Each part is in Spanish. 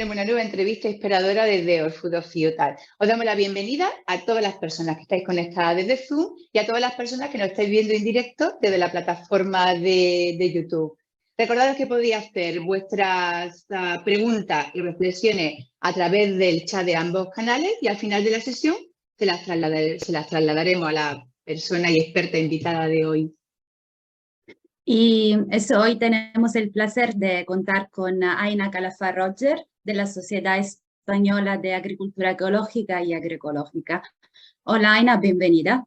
tenemos una nueva entrevista inspiradora desde All Food of Ciutat. Os damos la bienvenida a todas las personas que estáis conectadas desde Zoom y a todas las personas que nos estáis viendo en directo desde la plataforma de YouTube. Recordad que podéis hacer vuestras preguntas y reflexiones a través del chat de ambos canales y al final de la sesión se las trasladaremos a la persona y experta invitada de hoy. Y eso, hoy tenemos el placer de contar con Aina Calafá-Roger, de la Sociedad Española de Agricultura Ecológica y Agroecológica. Hola Aina, bienvenida.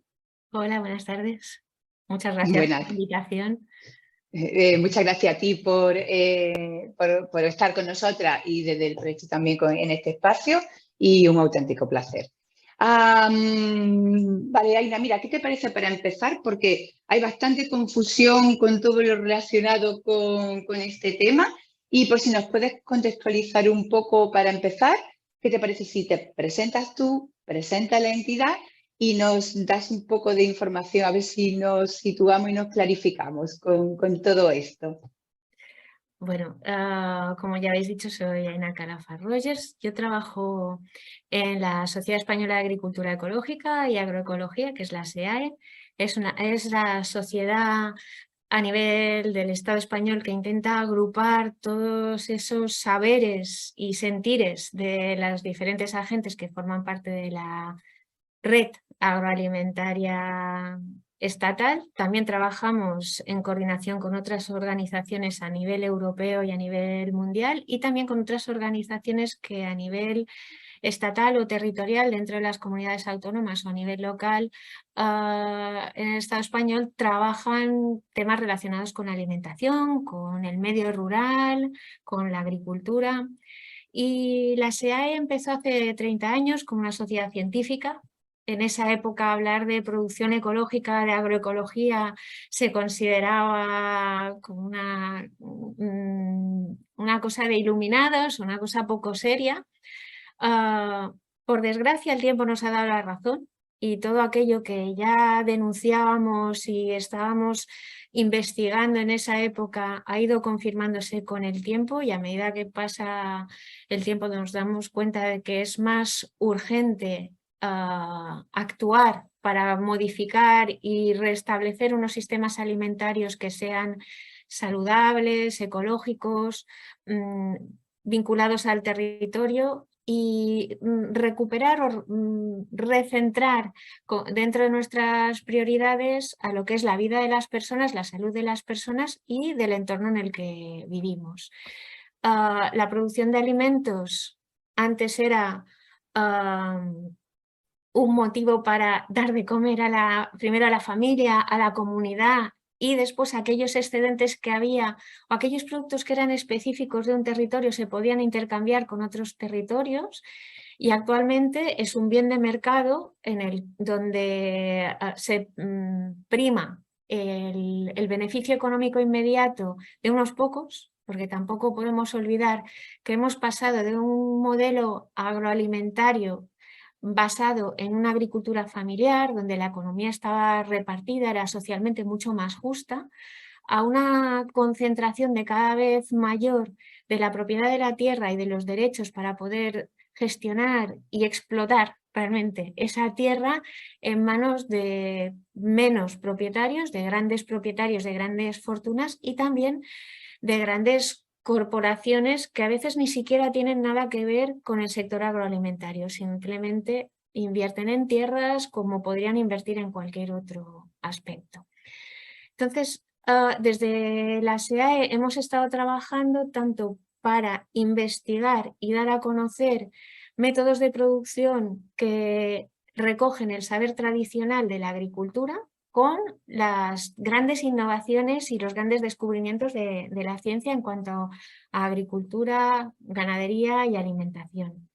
Hola, buenas tardes. Muchas gracias por la invitación. Muchas gracias a ti por estar con nosotras y desde el proyecto también en este espacio, y un auténtico placer. Vale, Aina, mira, ¿qué te parece para empezar? Porque hay bastante confusión con todo lo relacionado con este tema, y por si nos puedes contextualizar un poco para empezar, ¿qué te parece si te presentas tú, presenta la entidad y nos das un poco de información, a ver si nos situamos y nos clarificamos con todo esto? Bueno, como ya habéis dicho, soy Aina Calafá-Rogers. Yo trabajo en la Sociedad Española de Agricultura Ecológica y Agroecología, que es la SEAE. Es la sociedad a nivel del Estado español que intenta agrupar todos esos saberes y sentires de las diferentes agentes que forman parte de la red agroalimentaria estatal. También trabajamos en coordinación con otras organizaciones a nivel europeo y a nivel mundial, y también con otras organizaciones que a nivel estatal o territorial dentro de las comunidades autónomas o a nivel local en el Estado español trabajan temas relacionados con la alimentación, con el medio rural, con la agricultura. Y la SEAE empezó hace 30 años como una sociedad científica. En esa época hablar de producción ecológica, de agroecología, se consideraba como una cosa de iluminados, una cosa poco seria. Por desgracia, el tiempo nos ha dado la razón, y todo aquello que ya denunciábamos y estábamos investigando en esa época ha ido confirmándose con el tiempo, y a medida que pasa el tiempo nos damos cuenta de que es más urgente actuar para modificar y restablecer unos sistemas alimentarios que sean saludables, ecológicos, vinculados al territorio, y recuperar o recentrar dentro de nuestras prioridades a lo que es la vida de las personas, la salud de las personas y del entorno en el que vivimos. La producción de alimentos antes era un motivo para dar de comer primero a la familia, a la comunidad, y después aquellos excedentes que había o aquellos productos que eran específicos de un territorio se podían intercambiar con otros territorios, y actualmente es un bien de mercado donde se prima el beneficio económico inmediato de unos pocos, porque tampoco podemos olvidar que hemos pasado de un modelo agroalimentario basado en una agricultura familiar, donde la economía estaba repartida, era socialmente mucho más justa, a una concentración de cada vez mayor de la propiedad de la tierra y de los derechos para poder gestionar y explotar realmente esa tierra en manos de menos propietarios, de grandes fortunas, y también de grandes corporaciones que a veces ni siquiera tienen nada que ver con el sector agroalimentario, simplemente invierten en tierras como podrían invertir en cualquier otro aspecto. Entonces, desde la SEAE hemos estado trabajando tanto para investigar y dar a conocer métodos de producción que recogen el saber tradicional de la agricultura, con las grandes innovaciones y los grandes descubrimientos de la ciencia en cuanto a agricultura, ganadería y alimentación.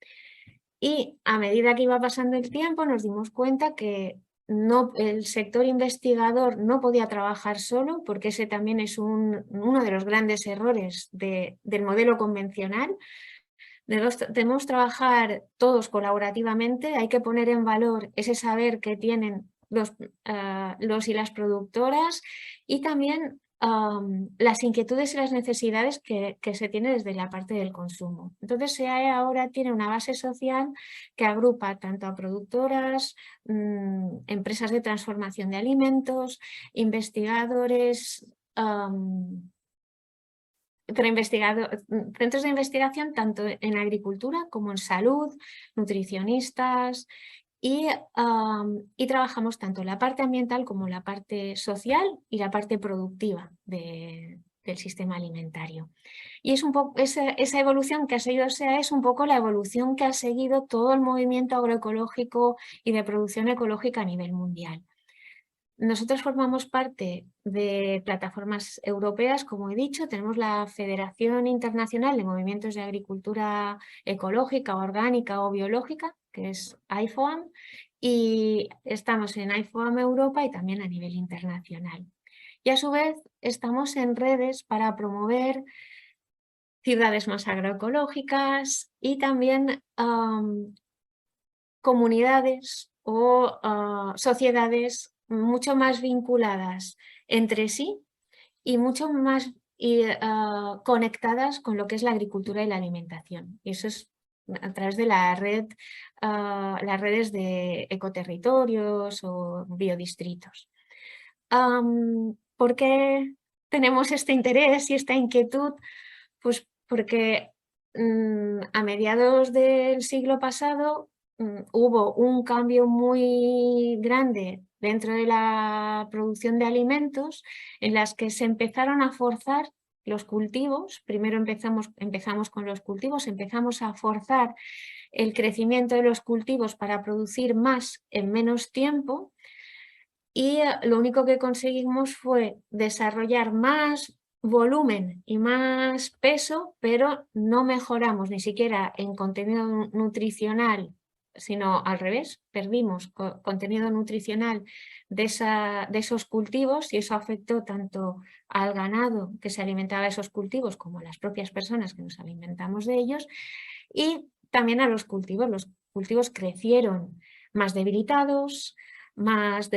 Y a medida que iba pasando el tiempo nos dimos cuenta que el sector investigador no podía trabajar solo, porque ese también es uno de los grandes errores del modelo convencional. Debemos trabajar todos colaborativamente, hay que poner en valor ese saber que tienen los y las productoras, y también las inquietudes y las necesidades que se tiene desde la parte del consumo. Entonces SEAE ahora tiene una base social que agrupa tanto a productoras, empresas de transformación de alimentos, investigadores, centros de investigación tanto en agricultura como en salud, nutricionistas, y trabajamos tanto la parte ambiental como la parte social y la parte productiva del sistema alimentario. Y es un poco esa evolución que ha seguido SEAE es un poco la evolución que ha seguido todo el movimiento agroecológico y de producción ecológica a nivel mundial. Nosotros formamos parte de plataformas europeas, como he dicho, tenemos la Federación Internacional de Movimientos de Agricultura Ecológica, Orgánica o Biológica, que es IFOAM, y estamos en IFOAM Europa y también a nivel internacional. Y a su vez estamos en redes para promover ciudades más agroecológicas y también comunidades o sociedades mucho más vinculadas entre sí y mucho más conectadas con lo que es la agricultura y la alimentación. Y eso es a través de la red, las redes de ecoterritorios o biodistritos. ¿Por qué tenemos este interés y esta inquietud? Pues porque a mediados del siglo pasado hubo un cambio muy grande dentro de la producción de alimentos en las que se empezaron a forzar los cultivos. Primero empezamos con los cultivos, empezamos a forzar el crecimiento de los cultivos para producir más en menos tiempo y lo único que conseguimos fue desarrollar más volumen y más peso, pero no mejoramos ni siquiera en contenido nutricional, sino al revés, perdimos contenido nutricional de esos cultivos y eso afectó tanto al ganado que se alimentaba de esos cultivos como a las propias personas que nos alimentamos de ellos y también a los cultivos. Los cultivos crecieron más debilitados, más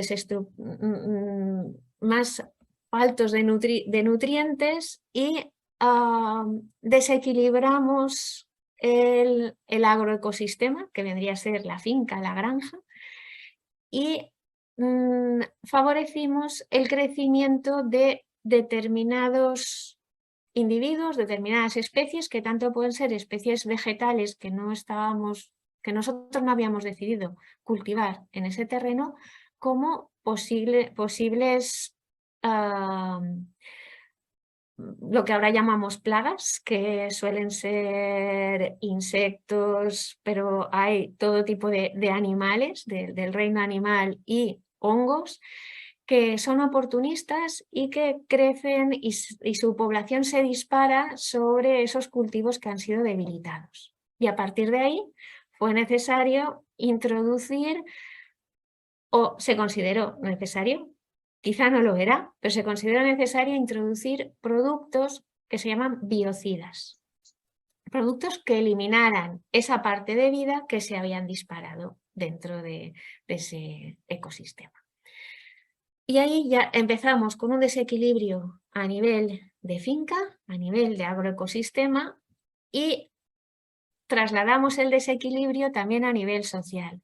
altos de nutrientes y desequilibramos el agroecosistema, que vendría a ser la finca, la granja, y favorecimos el crecimiento de determinados individuos, determinadas especies, que tanto pueden ser especies vegetales que nosotros no habíamos decidido cultivar en ese terreno, como posibles lo que ahora llamamos plagas, que suelen ser insectos, pero hay todo tipo de animales del reino animal y hongos que son oportunistas y que crecen y su población se dispara sobre esos cultivos que han sido debilitados. Y a partir de ahí fue necesario introducir, o se consideró necesario, quizá no lo era, pero se consideró necesario introducir productos que se llaman biocidas. Productos que eliminaran esa parte de vida que se habían disparado dentro de ese ecosistema. Y ahí ya empezamos con un desequilibrio a nivel de finca, a nivel de agroecosistema y trasladamos el desequilibrio también a nivel social.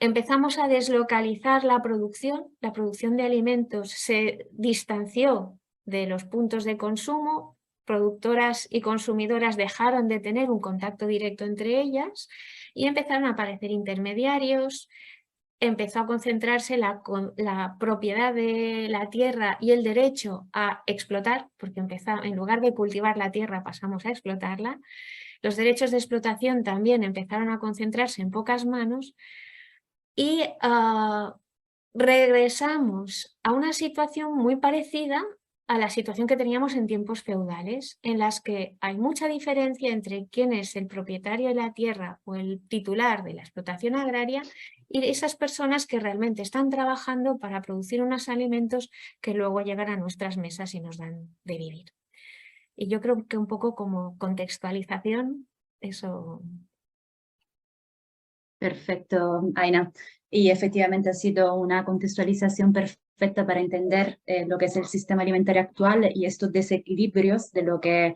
Empezamos a deslocalizar la producción de alimentos se distanció de los puntos de consumo, productoras y consumidoras dejaron de tener un contacto directo entre ellas y empezaron a aparecer intermediarios, empezó a concentrarse la propiedad de la tierra y el derecho a explotar, porque en lugar de cultivar la tierra pasamos a explotarla. Los derechos de explotación también empezaron a concentrarse en pocas manos y regresamos a una situación muy parecida a la situación que teníamos en tiempos feudales, en las que hay mucha diferencia entre quién es el propietario de la tierra o el titular de la explotación agraria y esas personas que realmente están trabajando para producir unos alimentos que luego llegan a nuestras mesas y nos dan de vivir. Y yo creo que un poco como contextualización, eso Perfecto, Aina. Y efectivamente ha sido una contextualización perfecta para entender lo que es el sistema alimentario actual y estos desequilibrios de lo que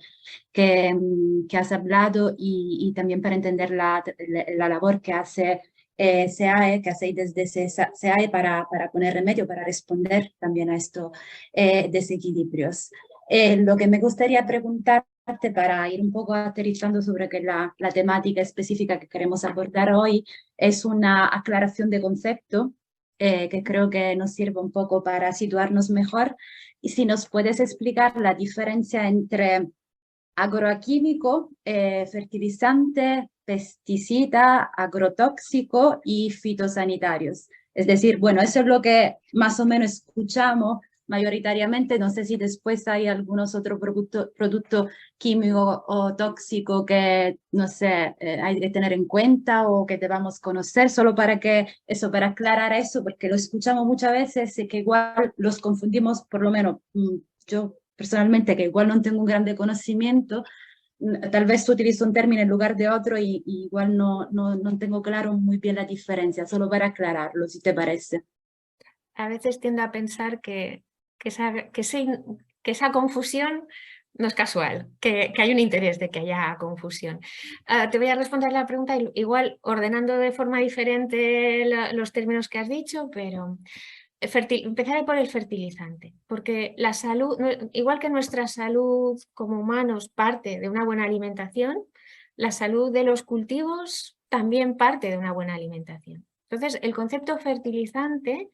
has hablado y también para entender la labor que hace SEAE, que hacéis desde SEAE para poner remedio, para responder también a estos desequilibrios. Lo que me gustaría preguntarte para ir un poco aterrizando sobre que la temática específica que queremos abordar hoy es una aclaración de concepto que creo que nos sirve un poco para situarnos mejor. Y si nos puedes explicar la diferencia entre agroquímico, fertilizante, pesticida, agrotóxico y fitosanitarios. Es decir, bueno, eso es lo que más o menos escuchamos mayoritariamente. No sé si después hay algunos otros productos químicos o tóxicos que, no sé, hay que tener en cuenta o que debamos conocer, solo para que eso, para aclarar eso, porque lo escuchamos muchas veces y que igual los confundimos, por lo menos yo personalmente, que igual no tengo un grande conocimiento, tal vez utilizo un término en lugar de otro y igual no tengo claro muy bien la diferencia, solo para aclararlo, si te parece. A veces tiendo a pensar que esa confusión no es casual, que hay un interés de que haya confusión. Te voy a responder la pregunta igual ordenando de forma diferente los términos que has dicho, pero empezaré por el fertilizante, porque la salud, igual que nuestra salud como humanos parte de una buena alimentación, la salud de los cultivos también parte de una buena alimentación. Entonces, el concepto fertilizante,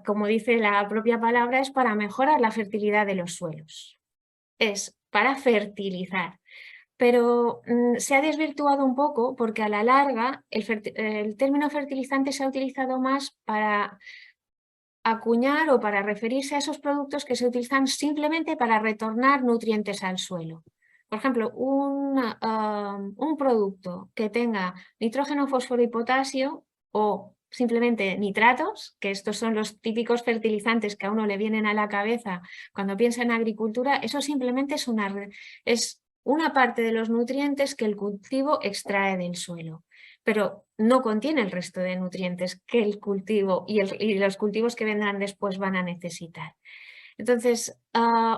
como dice la propia palabra, es para mejorar la fertilidad de los suelos. Es para fertilizar. Pero se ha desvirtuado un poco porque a la larga el término fertilizante se ha utilizado más para acuñar o para referirse a esos productos que se utilizan simplemente para retornar nutrientes al suelo. Por ejemplo, un producto que tenga nitrógeno, fósforo y potasio o simplemente nitratos, que estos son los típicos fertilizantes que a uno le vienen a la cabeza cuando piensa en agricultura, eso simplemente es una parte de los nutrientes que el cultivo extrae del suelo, pero no contiene el resto de nutrientes que el cultivo y los cultivos que vendrán después van a necesitar. Entonces,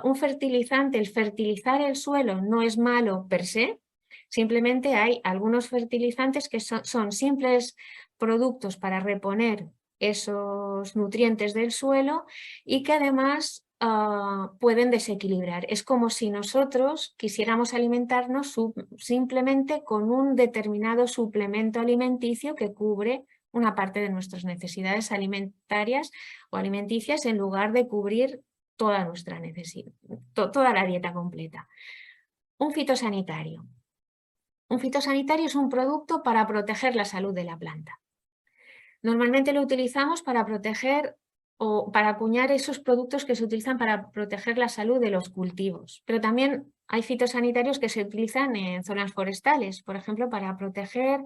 un fertilizante, el fertilizar el suelo no es malo per se, simplemente hay algunos fertilizantes que son simples productos para reponer esos nutrientes del suelo y que además pueden desequilibrar. Es como si nosotros quisiéramos alimentarnos simplemente con un determinado suplemento alimenticio que cubre una parte de nuestras necesidades alimentarias o alimenticias en lugar de cubrir toda nuestra necesidad, toda la dieta completa. Un fitosanitario. Un fitosanitario es un producto para proteger la salud de la planta. Normalmente lo utilizamos para proteger o para acuñar esos productos que se utilizan para proteger la salud de los cultivos. Pero también hay fitosanitarios que se utilizan en zonas forestales, por ejemplo, para proteger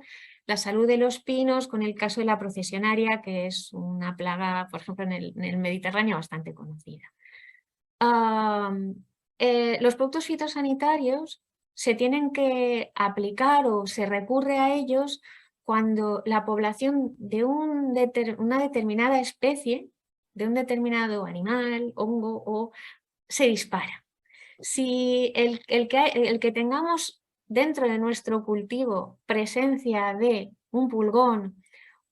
la salud de los pinos, con el caso de la procesionaria, que es una plaga, por ejemplo, en el Mediterráneo bastante conocida. Los productos fitosanitarios se tienen que aplicar o se recurre a ellos cuando la población de una determinada especie, de un determinado animal, hongo, se dispara. Si el que tengamos dentro de nuestro cultivo presencia de un pulgón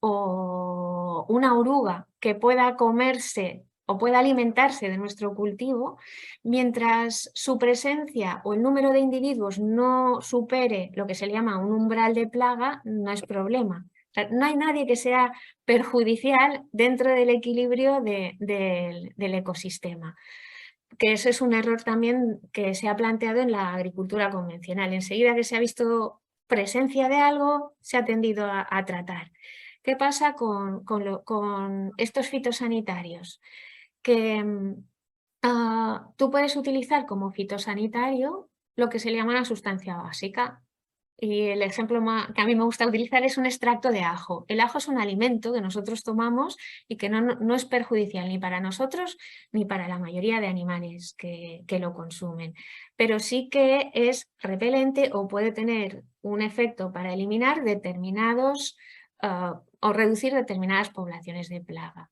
o una oruga que pueda comerse o pueda alimentarse de nuestro cultivo, mientras su presencia o el número de individuos no supere lo que se llama un umbral de plaga, no es problema. O sea, no hay nadie que sea perjudicial dentro del equilibrio del ecosistema, que eso es un error también que se ha planteado en la agricultura convencional. Enseguida que se ha visto presencia de algo, se ha tendido a tratar. ¿Qué pasa con estos fitosanitarios? Que tú puedes utilizar como fitosanitario lo que se llama una sustancia básica. Y el ejemplo que a mí me gusta utilizar es un extracto de ajo. El ajo es un alimento que nosotros tomamos y que no es perjudicial ni para nosotros ni para la mayoría de animales que lo consumen. Pero sí que es repelente o puede tener un efecto para eliminar determinados o reducir determinadas poblaciones de plaga.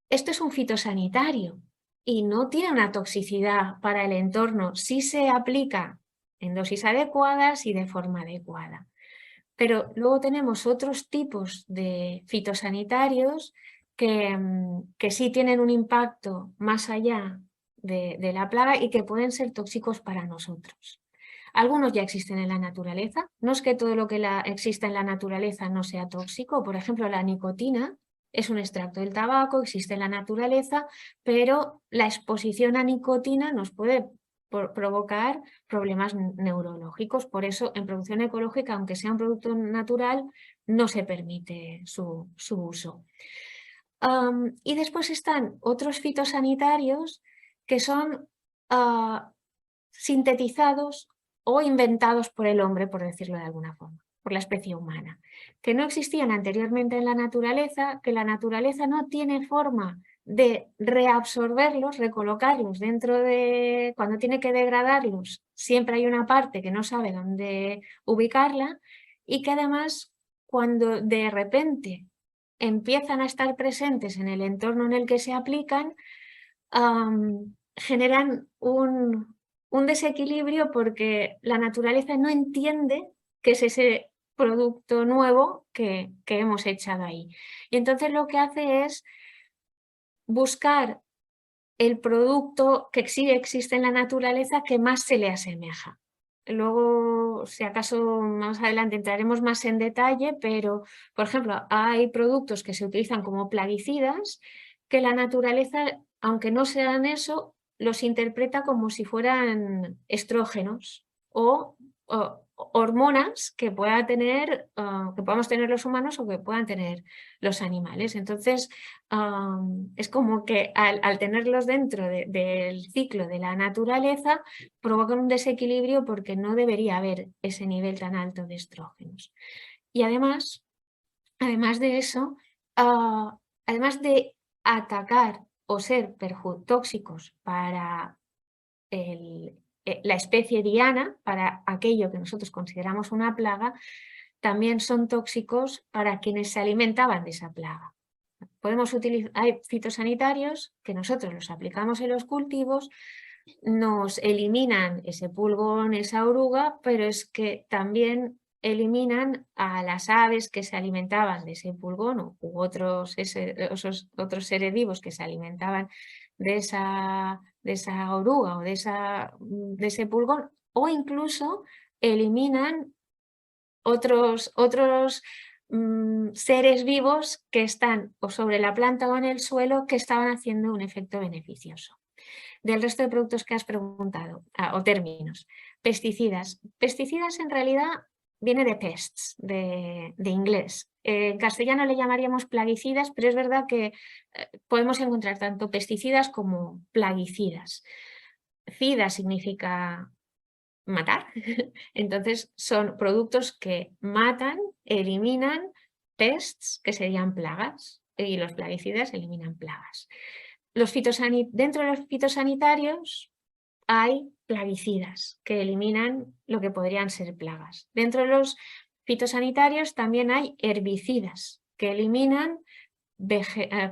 Esto es un fitosanitario y no tiene una toxicidad para el entorno si se aplica en dosis adecuadas y de forma adecuada. Pero luego tenemos otros tipos de fitosanitarios que sí tienen un impacto más allá de la plaga y que pueden ser tóxicos para nosotros. Algunos ya existen en la naturaleza. No es que todo lo que exista en la naturaleza no sea tóxico. Por ejemplo, la nicotina es un extracto del tabaco, existe en la naturaleza, pero la exposición a nicotina nos puede provocar problemas neurológicos. Por eso, en producción ecológica, aunque sea un producto natural, no se permite su uso. Y después están otros fitosanitarios que son sintetizados o inventados por el hombre, por decirlo de alguna forma, por la especie humana, que no existían anteriormente en la naturaleza, que la naturaleza no tiene forma de reabsorberlos, recolocarlos dentro de... Cuando tiene que degradarlos, siempre hay una parte que no sabe dónde ubicarla y que además cuando de repente empiezan a estar presentes en el entorno en el que se aplican, generan un desequilibrio porque la naturaleza no entiende que es ese producto nuevo que hemos echado ahí. Y entonces lo que hace es buscar el producto que sí existe en la naturaleza que más se le asemeja. Luego, si acaso más adelante entraremos más en detalle, pero, por ejemplo, hay productos que se utilizan como plaguicidas que la naturaleza, aunque no sean eso, los interpreta como si fueran estrógenos o hormonas que pueda tener, que podamos tener los humanos o que puedan tener los animales. Entonces, es como que al tenerlos dentro del ciclo de la naturaleza, provocan un desequilibrio porque no debería haber ese nivel tan alto de estrógenos. Y además de eso, además de atacar o ser tóxicos para la especie diana, para aquello que nosotros consideramos una plaga, también son tóxicos para quienes se alimentaban de esa plaga. Hay fitosanitarios que nosotros los aplicamos en los cultivos, nos eliminan ese pulgón, esa oruga, pero es que también eliminan a las aves que se alimentaban de ese pulgón u otros seres vivos que se alimentaban de esa oruga o de ese pulgón, o incluso eliminan otros seres vivos que están o sobre la planta o en el suelo que estaban haciendo un efecto beneficioso. Del resto de productos que has preguntado, o términos, pesticidas. Pesticidas en realidad viene de pests, de inglés. En castellano le llamaríamos plaguicidas, pero es verdad que podemos encontrar tanto pesticidas como plaguicidas. Cida significa matar, entonces son productos que matan, eliminan pests, que serían plagas, y los plaguicidas eliminan plagas. Dentro de los fitosanitarios hay plaguicidas que eliminan lo que podrían ser plagas. Dentro de los fitosanitarios también hay herbicidas que eliminan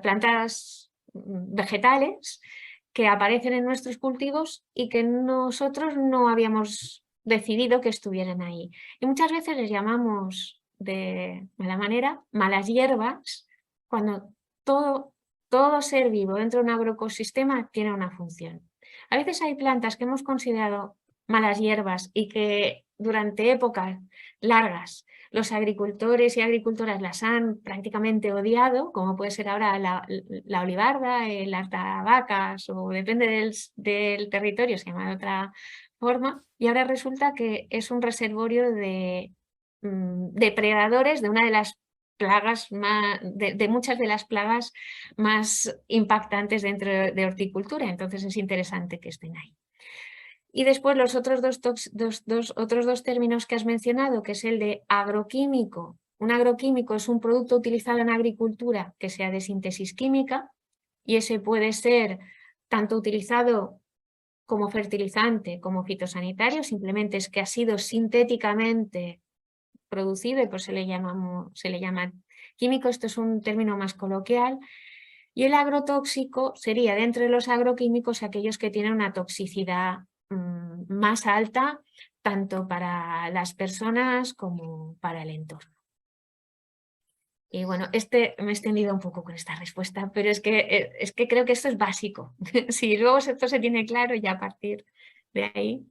plantas vegetales que aparecen en nuestros cultivos y que nosotros no habíamos decidido que estuvieran ahí. Y muchas veces les llamamos de mala manera malas hierbas, cuando todo ser vivo dentro de un agroecosistema tiene una función. A veces hay plantas que hemos considerado malas hierbas y que durante épocas largas los agricultores y agricultoras las han prácticamente odiado, como puede ser ahora la olivarda, las vacas, o depende del territorio, se llama de otra forma, y ahora resulta que es un reservorio de depredadores de una de las plagas de muchas de las plagas más impactantes dentro de horticultura, entonces es interesante que estén ahí. Y después los otros dos términos que has mencionado, que es el de agroquímico. Un agroquímico es un producto utilizado en agricultura que sea de síntesis química, y ese puede ser tanto utilizado como fertilizante como fitosanitario, simplemente es que ha sido sintéticamente producido y por eso se le llama químico, esto es un término más coloquial. Y el agrotóxico sería dentro de los agroquímicos aquellos que tienen una toxicidad más alta, tanto para las personas como para el entorno. Y bueno, me he extendido un poco con esta respuesta, pero es que creo que esto es básico. Si luego esto se tiene claro, ya a partir de ahí.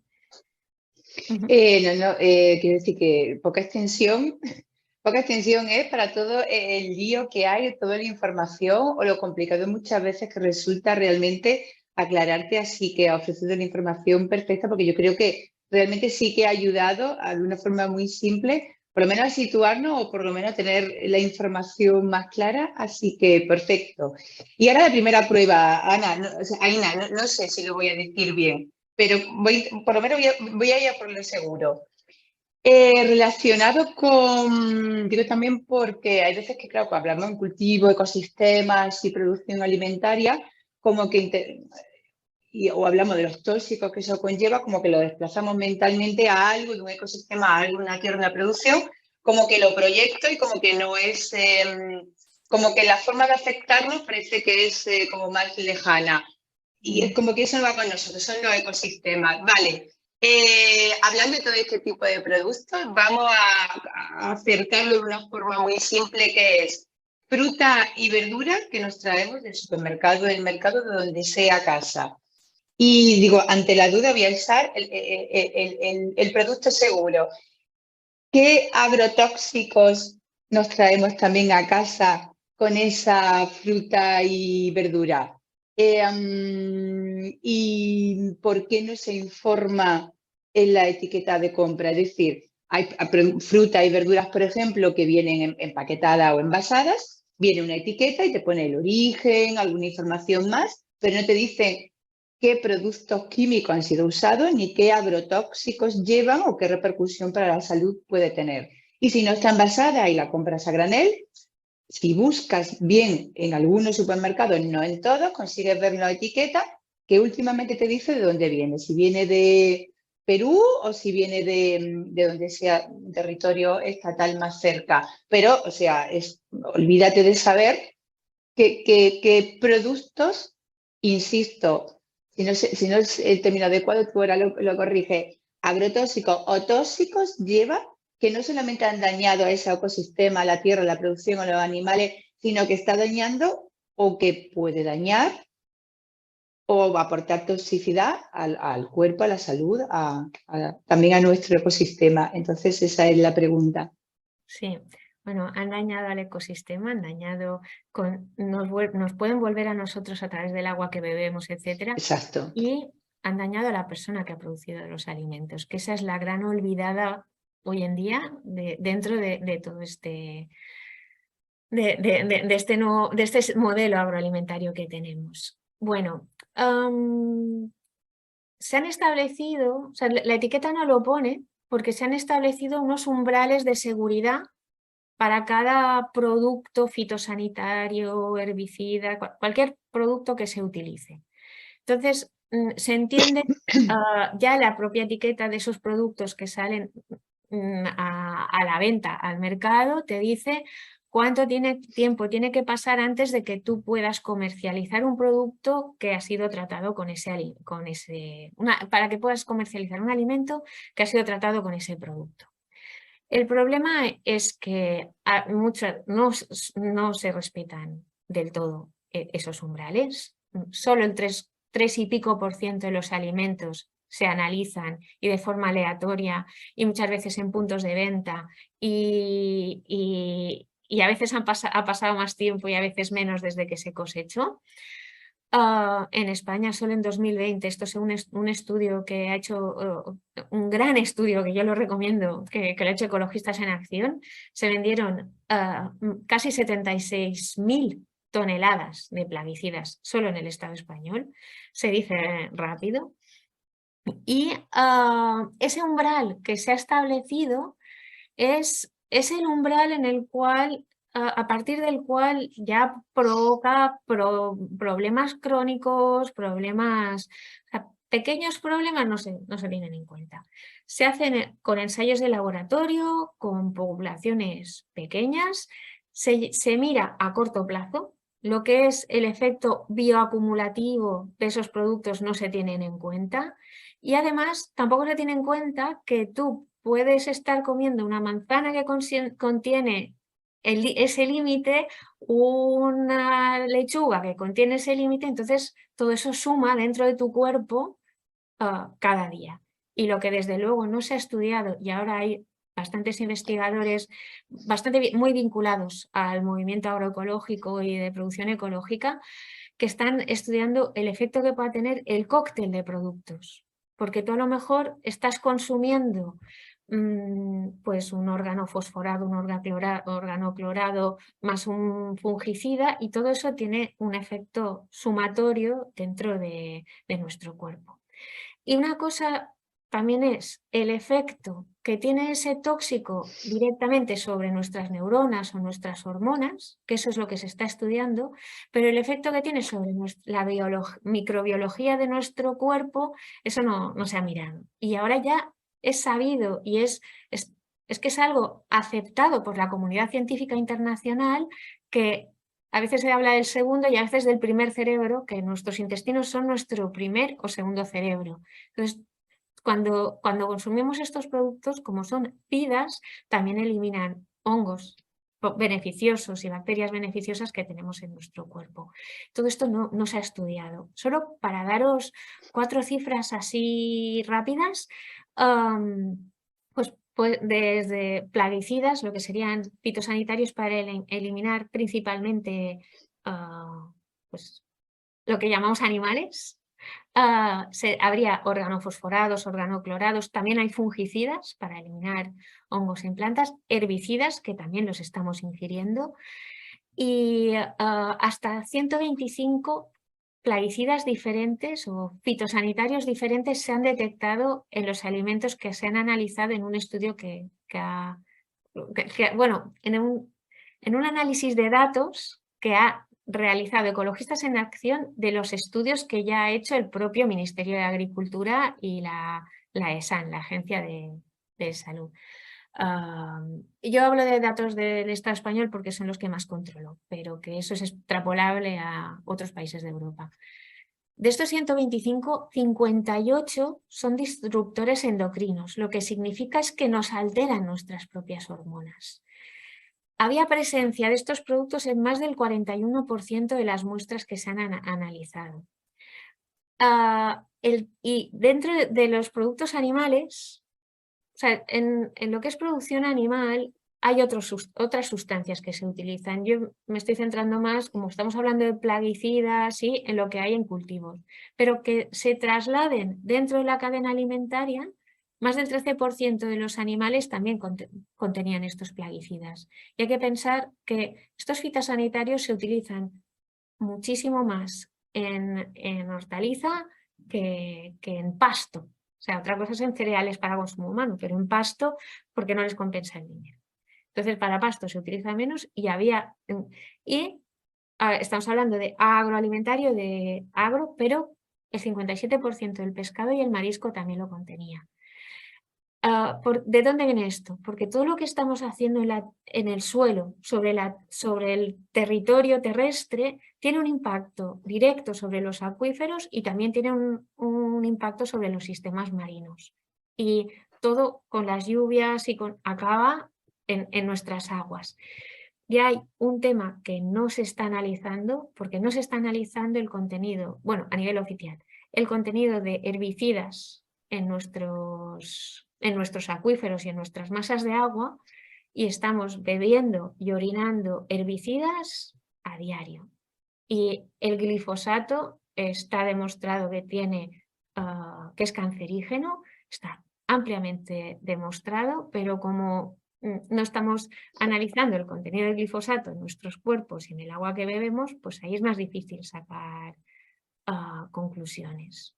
Quiero decir que poca extensión es para todo el lío que hay, toda la información o lo complicado muchas veces que resulta realmente aclararte, así que ha ofrecido la información perfecta, porque yo creo que realmente sí que ha ayudado de una forma muy simple, por lo menos a situarnos o por lo menos a tener la información más clara, así que perfecto. Y ahora la primera prueba, Aina, no sé si lo voy a decir bien, pero por lo menos voy a ir a por lo seguro. Relacionado con, digo también porque hay veces que, claro, cuando hablamos en cultivo, ecosistemas y producción alimentaria, como que, o hablamos de los tóxicos que eso conlleva, como que lo desplazamos mentalmente a algo, de un ecosistema a algo, una tierra, una producción, como que lo proyecto y como que no es, como que la forma de afectarnos parece que es como más lejana. Y es como que eso no va con nosotros, son los ecosistemas. Vale. Hablando de todo este tipo de productos, vamos a acercarlo de una forma muy simple, que es fruta y verdura que nos traemos del supermercado, del mercado, de donde sea a casa. Y digo, ante la duda voy a usar el producto seguro. ¿Qué agrotóxicos nos traemos también a casa con esa fruta y verdura? ¿Y por qué no se informa en la etiqueta de compra? Es decir, hay fruta y verduras, por ejemplo, que vienen empaquetadas o envasadas, viene una etiqueta y te pone el origen, alguna información más, pero no te dice qué productos químicos han sido usados ni qué agrotóxicos llevan o qué repercusión para la salud puede tener. Y si no está envasada y la compras a granel, si buscas bien en algunos supermercados, no en todos, consigues ver la etiqueta que últimamente te dice de dónde viene. Si viene de Perú o si viene de donde sea un territorio estatal más cerca. Pero, o sea, olvídate de saber qué productos, insisto, si no es el término adecuado, tú ahora lo corriges, agrotóxicos o tóxicos lleva, que no solamente han dañado a ese ecosistema, a la tierra, la producción o los animales, sino que está dañando o que puede dañar o aportar toxicidad al cuerpo, a la salud, también a nuestro ecosistema. Entonces, esa es la pregunta. Sí. Bueno, han dañado al ecosistema, han dañado, nos pueden volver a nosotros a través del agua que bebemos, etcétera. Exacto. Y han dañado a la persona que ha producido los alimentos, que esa es la gran olvidada hoy en día dentro de todo este, de este modelo agroalimentario que tenemos. Bueno, se han establecido, o sea, la etiqueta no lo pone porque se han establecido unos umbrales de seguridad para cada producto fitosanitario, herbicida, cualquier producto que se utilice. Entonces, se entiende ya la propia etiqueta de esos productos que salen a la venta, al mercado, te dice cuánto tiempo tiene que pasar antes de que tú puedas comercializar un producto que ha sido tratado para que puedas comercializar un alimento que ha sido tratado con ese producto. El problema es que no se respetan del todo esos umbrales. Solo el 3 y pico % de los alimentos se analizan y de forma aleatoria y muchas veces en puntos de venta y a veces ha pasado más tiempo y a veces menos desde que se cosechó. En España solo en 2020, esto es un estudio que ha hecho, un gran estudio que yo lo recomiendo, que lo ha hecho Ecologistas en Acción, se vendieron casi 76.000 toneladas de plaguicidas solo en el Estado español, se dice rápido, y ese umbral que se ha establecido es el umbral en el cual a partir del cual ya provoca problemas crónicos, pequeños problemas no se tienen en cuenta. Se hacen con ensayos de laboratorio, con poblaciones pequeñas, se mira a corto plazo. Lo que es el efecto bioacumulativo de esos productos no se tienen en cuenta y además tampoco se tiene en cuenta que tú puedes estar comiendo una manzana que contiene ese límite, una lechuga que contiene ese límite, entonces todo eso suma dentro de tu cuerpo cada día. Y lo que desde luego no se ha estudiado, y ahora hay bastantes investigadores muy vinculados al movimiento agroecológico y de producción ecológica, que están estudiando el efecto que pueda tener el cóctel de productos. Porque tú a lo mejor estás consumiendo pues un órgano fosforado, un órgano clorado, más un fungicida, y todo eso tiene un efecto sumatorio dentro de nuestro cuerpo. Y una cosa también es el efecto que tiene ese tóxico directamente sobre nuestras neuronas o nuestras hormonas, que eso es lo que se está estudiando, pero el efecto que tiene sobre la microbiología de nuestro cuerpo, eso no se ha mirado. Y ahora ya es sabido y es que es algo aceptado por la comunidad científica internacional, que a veces se habla del segundo y a veces del primer cerebro, que nuestros intestinos son nuestro primer o segundo cerebro. Entonces, cuando consumimos estos productos, como son pidas, también eliminan hongos beneficiosos y bacterias beneficiosas que tenemos en nuestro cuerpo. Todo esto no se ha estudiado. Solo para daros 4 cifras así rápidas, pues desde plaguicidas, lo que serían fitosanitarios para eliminar principalmente pues, lo que llamamos animales. Habría organofosforados, organoclorados, también hay fungicidas para eliminar hongos en plantas, herbicidas que también los estamos ingiriendo y hasta 125 plaguicidas diferentes o fitosanitarios diferentes se han detectado en los alimentos que se han analizado en un estudio bueno, en un análisis de datos que ha realizado Ecologistas en Acción de los estudios que ya ha hecho el propio Ministerio de Agricultura y la ESAN, la Agencia de Salud. Yo hablo de datos del Estado español porque son los que más controlo, pero que eso es extrapolable a otros países de Europa. De estos 125, 58 son disruptores endocrinos, lo que significa es que nos alteran nuestras propias hormonas. Había presencia de estos productos en más del 41% de las muestras que se han analizado. Y dentro de los productos animales, o sea, en lo que es producción animal, hay otras sustancias que se utilizan. Yo me estoy centrando más, como estamos hablando de plaguicidas, ¿sí?, en lo que hay en cultivos, pero que se trasladen dentro de la cadena alimentaria. Más del 13% de los animales también contenían estos plaguicidas. Y hay que pensar que estos fitosanitarios se utilizan muchísimo más en hortaliza que en pasto. O sea, otra cosa es en cereales para consumo humano, pero en pasto porque no les compensa el dinero. Entonces, para pasto se utiliza menos y estamos hablando de agroalimentario, de agro, pero el 57% del pescado y el marisco también lo contenía. ¿De dónde viene esto? Porque todo lo que estamos haciendo en el suelo, sobre el territorio terrestre, tiene un impacto directo sobre los acuíferos y también tiene un impacto sobre los sistemas marinos. Y todo con las lluvias acaba en nuestras aguas. Y hay un tema que no se está analizando, porque no se está analizando el contenido, bueno, a nivel oficial, el contenido de herbicidas en nuestros acuíferos y en nuestras masas de agua, y estamos bebiendo y orinando herbicidas a diario. Y el glifosato está demostrado que que es cancerígeno, está ampliamente demostrado, pero como no estamos analizando el contenido del glifosato en nuestros cuerpos y en el agua que bebemos, pues ahí es más difícil sacar conclusiones.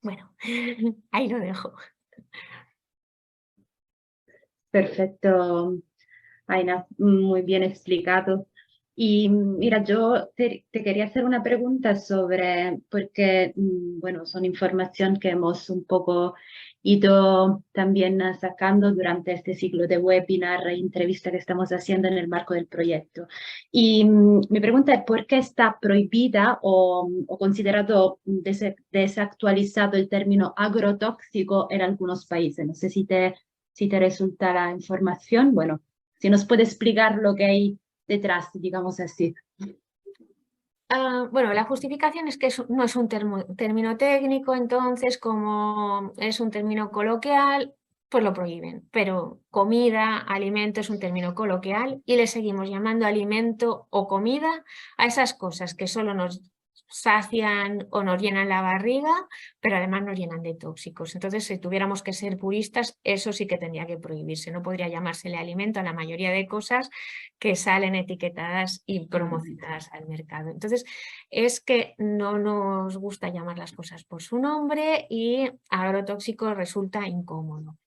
Bueno, ahí lo dejo. Perfecto, Aina, muy bien explicado. Y mira, yo te quería hacer una pregunta sobre, porque, bueno, son información que hemos un poco ido también sacando durante este ciclo de webinar e entrevista que estamos haciendo en el marco del proyecto. Y mi pregunta es, ¿por qué está prohibida o considerado desactualizado el término agrotóxico en algunos países? No sé si te resulta la información. Bueno, si nos puede explicar lo que hay detrás, digamos así. Bueno, la justificación es que no es un término técnico, entonces como es un término coloquial, pues lo prohíben. Pero comida, alimento es un término coloquial y le seguimos llamando alimento o comida a esas cosas que solo nos sacian o nos llenan la barriga, pero además nos llenan de tóxicos. Entonces, si tuviéramos que ser puristas, eso sí que tendría que prohibirse. No podría llamársele alimento a la mayoría de cosas que salen etiquetadas y promocionadas al mercado. Entonces, es que no nos gusta llamar las cosas por su nombre y agrotóxico resulta incómodo.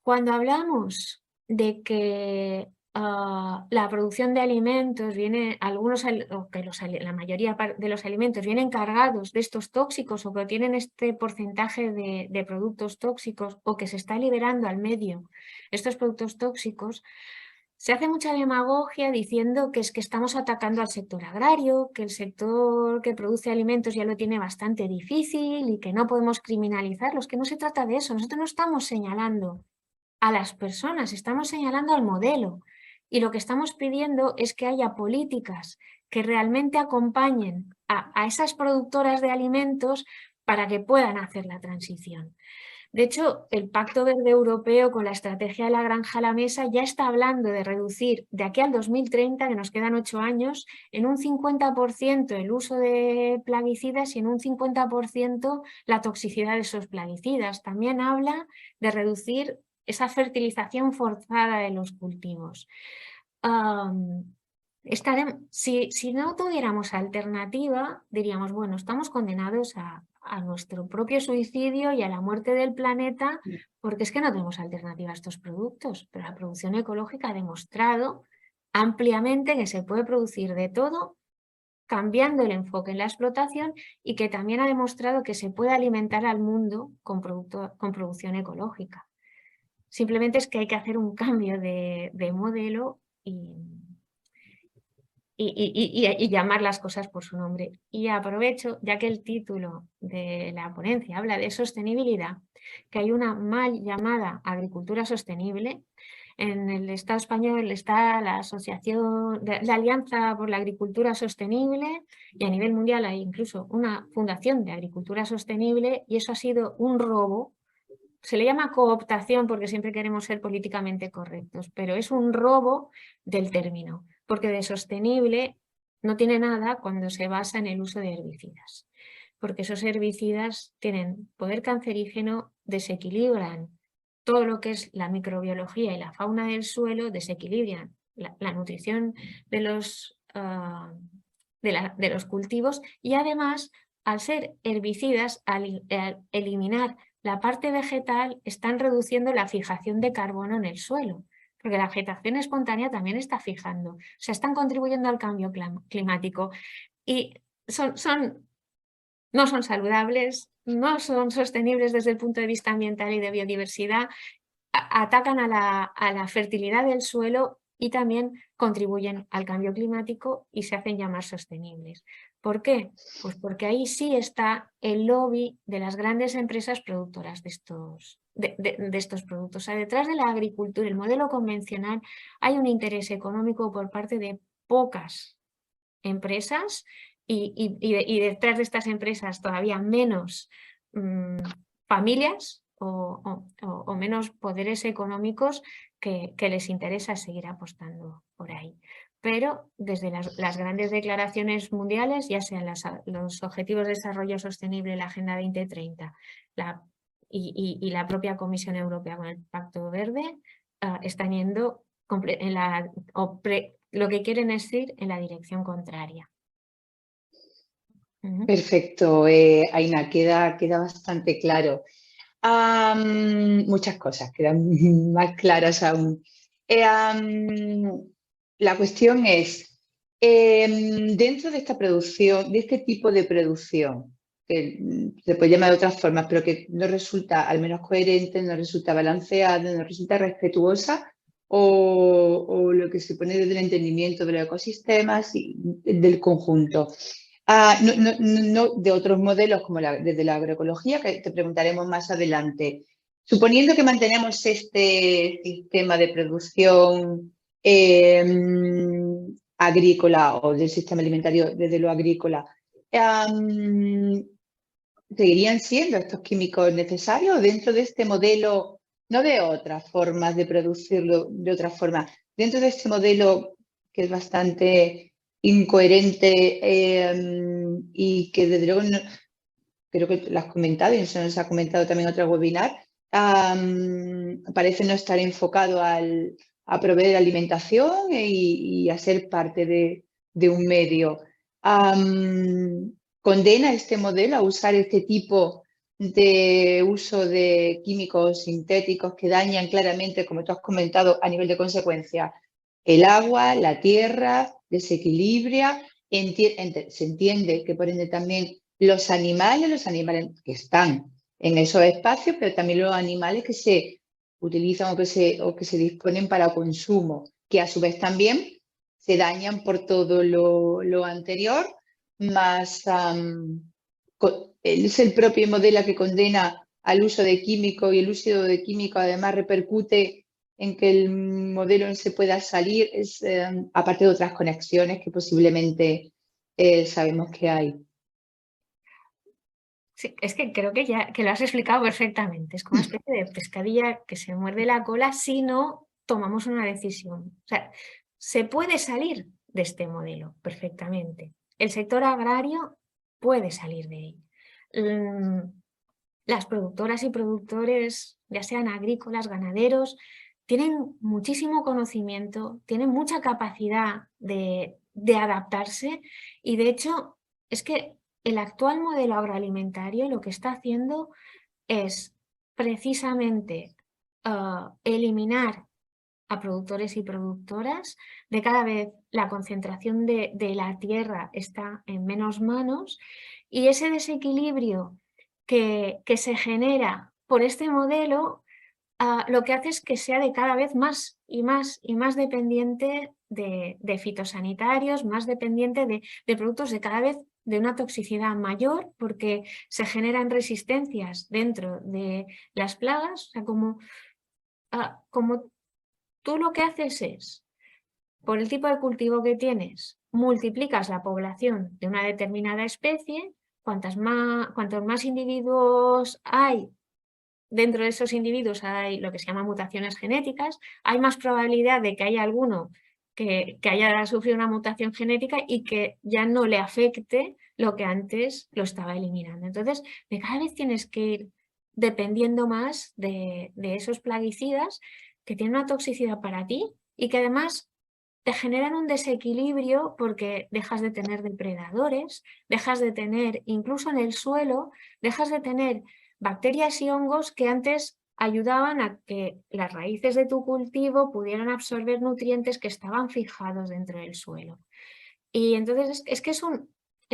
Cuando hablamos de que la producción de alimentos viene, la mayoría de los alimentos vienen cargados de estos tóxicos o que tienen este porcentaje de productos tóxicos o que se está liberando al medio estos productos tóxicos, se hace mucha demagogia diciendo que es que estamos atacando al sector agrario, que el sector que produce alimentos ya lo tiene bastante difícil y que no podemos criminalizarlos, que no se trata de eso. Nosotros no estamos señalando a las personas, estamos señalando al modelo. Y lo que estamos pidiendo es que haya políticas que realmente acompañen a esas productoras de alimentos para que puedan hacer la transición. De hecho, el Pacto Verde Europeo con la estrategia de la granja a la mesa ya está hablando de reducir de aquí al 2030, que nos quedan 8 años, en un 50% el uso de plaguicidas y en un 50% la toxicidad de esos plaguicidas. También habla de reducir esa fertilización forzada de los cultivos. Si no tuviéramos alternativa, diríamos, bueno, estamos condenados a nuestro propio suicidio y a la muerte del planeta, porque es que no tenemos alternativa a estos productos. Pero la producción ecológica ha demostrado ampliamente que se puede producir de todo, cambiando el enfoque en la explotación, y que también ha demostrado que se puede alimentar al mundo con producción ecológica. Simplemente es que hay que hacer un cambio de modelo y llamar las cosas por su nombre. Y aprovecho, ya que el título de la ponencia habla de sostenibilidad, que hay una mal llamada agricultura sostenible. En el Estado español está la asociación, la Alianza por la Agricultura Sostenible, y a nivel mundial hay incluso una fundación de agricultura sostenible, y eso ha sido un robo. Se le llama cooptación porque siempre queremos ser políticamente correctos, pero es un robo del término, porque de sostenible no tiene nada cuando se basa en el uso de herbicidas, porque esos herbicidas tienen poder cancerígeno, desequilibran todo lo que es la microbiología y la fauna del suelo, desequilibran la nutrición de los cultivos, y además, al ser herbicidas, al eliminar la parte vegetal, están reduciendo la fijación de carbono en el suelo, porque la vegetación espontánea también está fijando, o sea, están contribuyendo al cambio climático, y no son saludables, no son sostenibles desde el punto de vista ambiental y de biodiversidad, atacan a la fertilidad del suelo y también contribuyen al cambio climático y se hacen llamar sostenibles. ¿Por qué? Pues porque ahí sí está el lobby de las grandes empresas productoras de estos productos. O sea, detrás de la agricultura, el modelo convencional, hay un interés económico por parte de pocas empresas y detrás de estas empresas todavía menos familias o menos poderes económicos que les interesa seguir apostando por ahí. Pero desde las grandes declaraciones mundiales, ya sean los Objetivos de Desarrollo Sostenible, la Agenda 2030 y la propia Comisión Europea con el Pacto Verde, están yendo lo que quieren es ir en la dirección contraria. Perfecto, Aina, queda bastante claro. Muchas cosas quedan más claras aún. La cuestión es, Dentro de esta producción, de este tipo de producción, que se puede llamar de otras formas, pero que no resulta al menos coherente, no resulta balanceada, no resulta respetuosa, o lo que se pone desde el entendimiento de los ecosistemas y del conjunto. No de otros modelos como desde la agroecología, que te preguntaremos más adelante. Suponiendo que mantenemos este sistema de producción agrícola o del sistema alimentario desde lo agrícola, ¿seguirían siendo estos químicos necesarios dentro de este modelo, no de otras formas de producirlo de otra forma, dentro de este modelo que es bastante incoherente y que desde luego creo que lo has comentado y eso nos ha comentado también en otro webinar, parece no estar enfocado a proveer alimentación y a ser parte de un medio. ¿Condena este modelo a usar este tipo de uso de químicos sintéticos que dañan claramente, como tú has comentado, a nivel de consecuencia, el agua, la tierra, desequilibra? Se entiende que por ende también los animales que están en esos espacios, pero también los animales que se utilizan o que se disponen para consumo, que a su vez también se dañan por todo lo anterior, más es el propio modelo que condena al uso de químicos y el uso de químicos además repercute en que el modelo no se pueda salir, aparte de otras conexiones que posiblemente sabemos que hay. Sí, es que creo que lo has explicado perfectamente. Es como una especie de pescadilla que se muerde la cola si no tomamos una decisión. O sea, se puede salir de este modelo perfectamente. El sector agrario puede salir de ahí. Las productoras y productores, ya sean agrícolas, ganaderos, tienen muchísimo conocimiento, tienen mucha capacidad de adaptarse y de hecho es que el actual modelo agroalimentario lo que está haciendo es precisamente eliminar a productores y productoras. De cada vez la concentración de la tierra está en menos manos y ese desequilibrio que se genera por este modelo lo que hace es que sea de cada vez más y más y más dependiente de fitosanitarios, más dependiente de productos de cada vez de una toxicidad mayor porque se generan resistencias dentro de las plagas. O sea, como tú lo que haces es, por el tipo de cultivo que tienes, multiplicas la población de una determinada especie, cuantos más individuos hay, dentro de esos individuos hay lo que se llama mutaciones genéticas, hay más probabilidad de que haya alguno que haya sufrido una mutación genética y que ya no le afecte lo que antes lo estaba eliminando. Entonces, de cada vez tienes que ir dependiendo más de esos plaguicidas que tienen una toxicidad para ti y que además te generan un desequilibrio porque dejas de tener depredadores, dejas de tener, incluso en el suelo, dejas de tener bacterias y hongos que antes ayudaban a que las raíces de tu cultivo pudieran absorber nutrientes que estaban fijados dentro del suelo. Y entonces es que es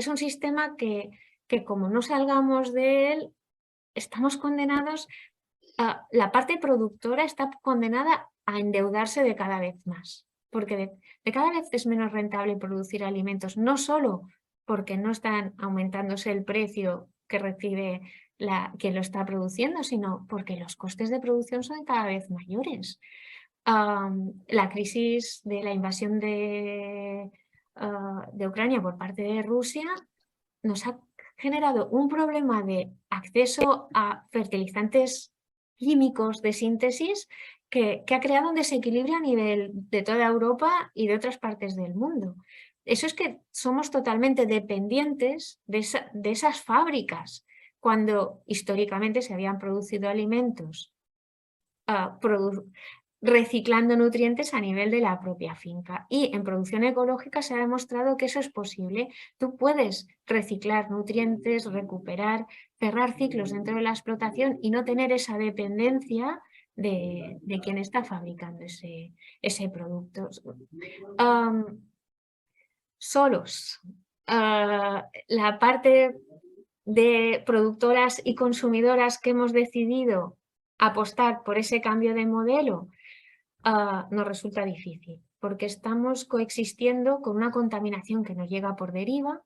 un sistema que como no salgamos de él, estamos condenados, la parte productora está condenada a endeudarse de cada vez más, porque de cada vez es menos rentable producir alimentos, no solo porque no están aumentándose el precio que recibe quien lo está produciendo, sino porque los costes de producción son cada vez mayores. La crisis de la invasión de Ucrania por parte de Rusia nos ha generado un problema de acceso a fertilizantes químicos de síntesis que ha creado un desequilibrio a nivel de toda Europa y de otras partes del mundo. Eso es que somos totalmente dependientes de esas fábricas, cuando históricamente se habían producido alimentos reciclando nutrientes a nivel de la propia finca. Y en producción ecológica se ha demostrado que eso es posible. Tú puedes reciclar nutrientes, recuperar, cerrar ciclos dentro de la explotación y no tener esa dependencia de quien está fabricando ese producto. solos. La parte de productoras y consumidoras que hemos decidido apostar por ese cambio de modelo nos resulta difícil, porque estamos coexistiendo con una contaminación que nos llega por deriva,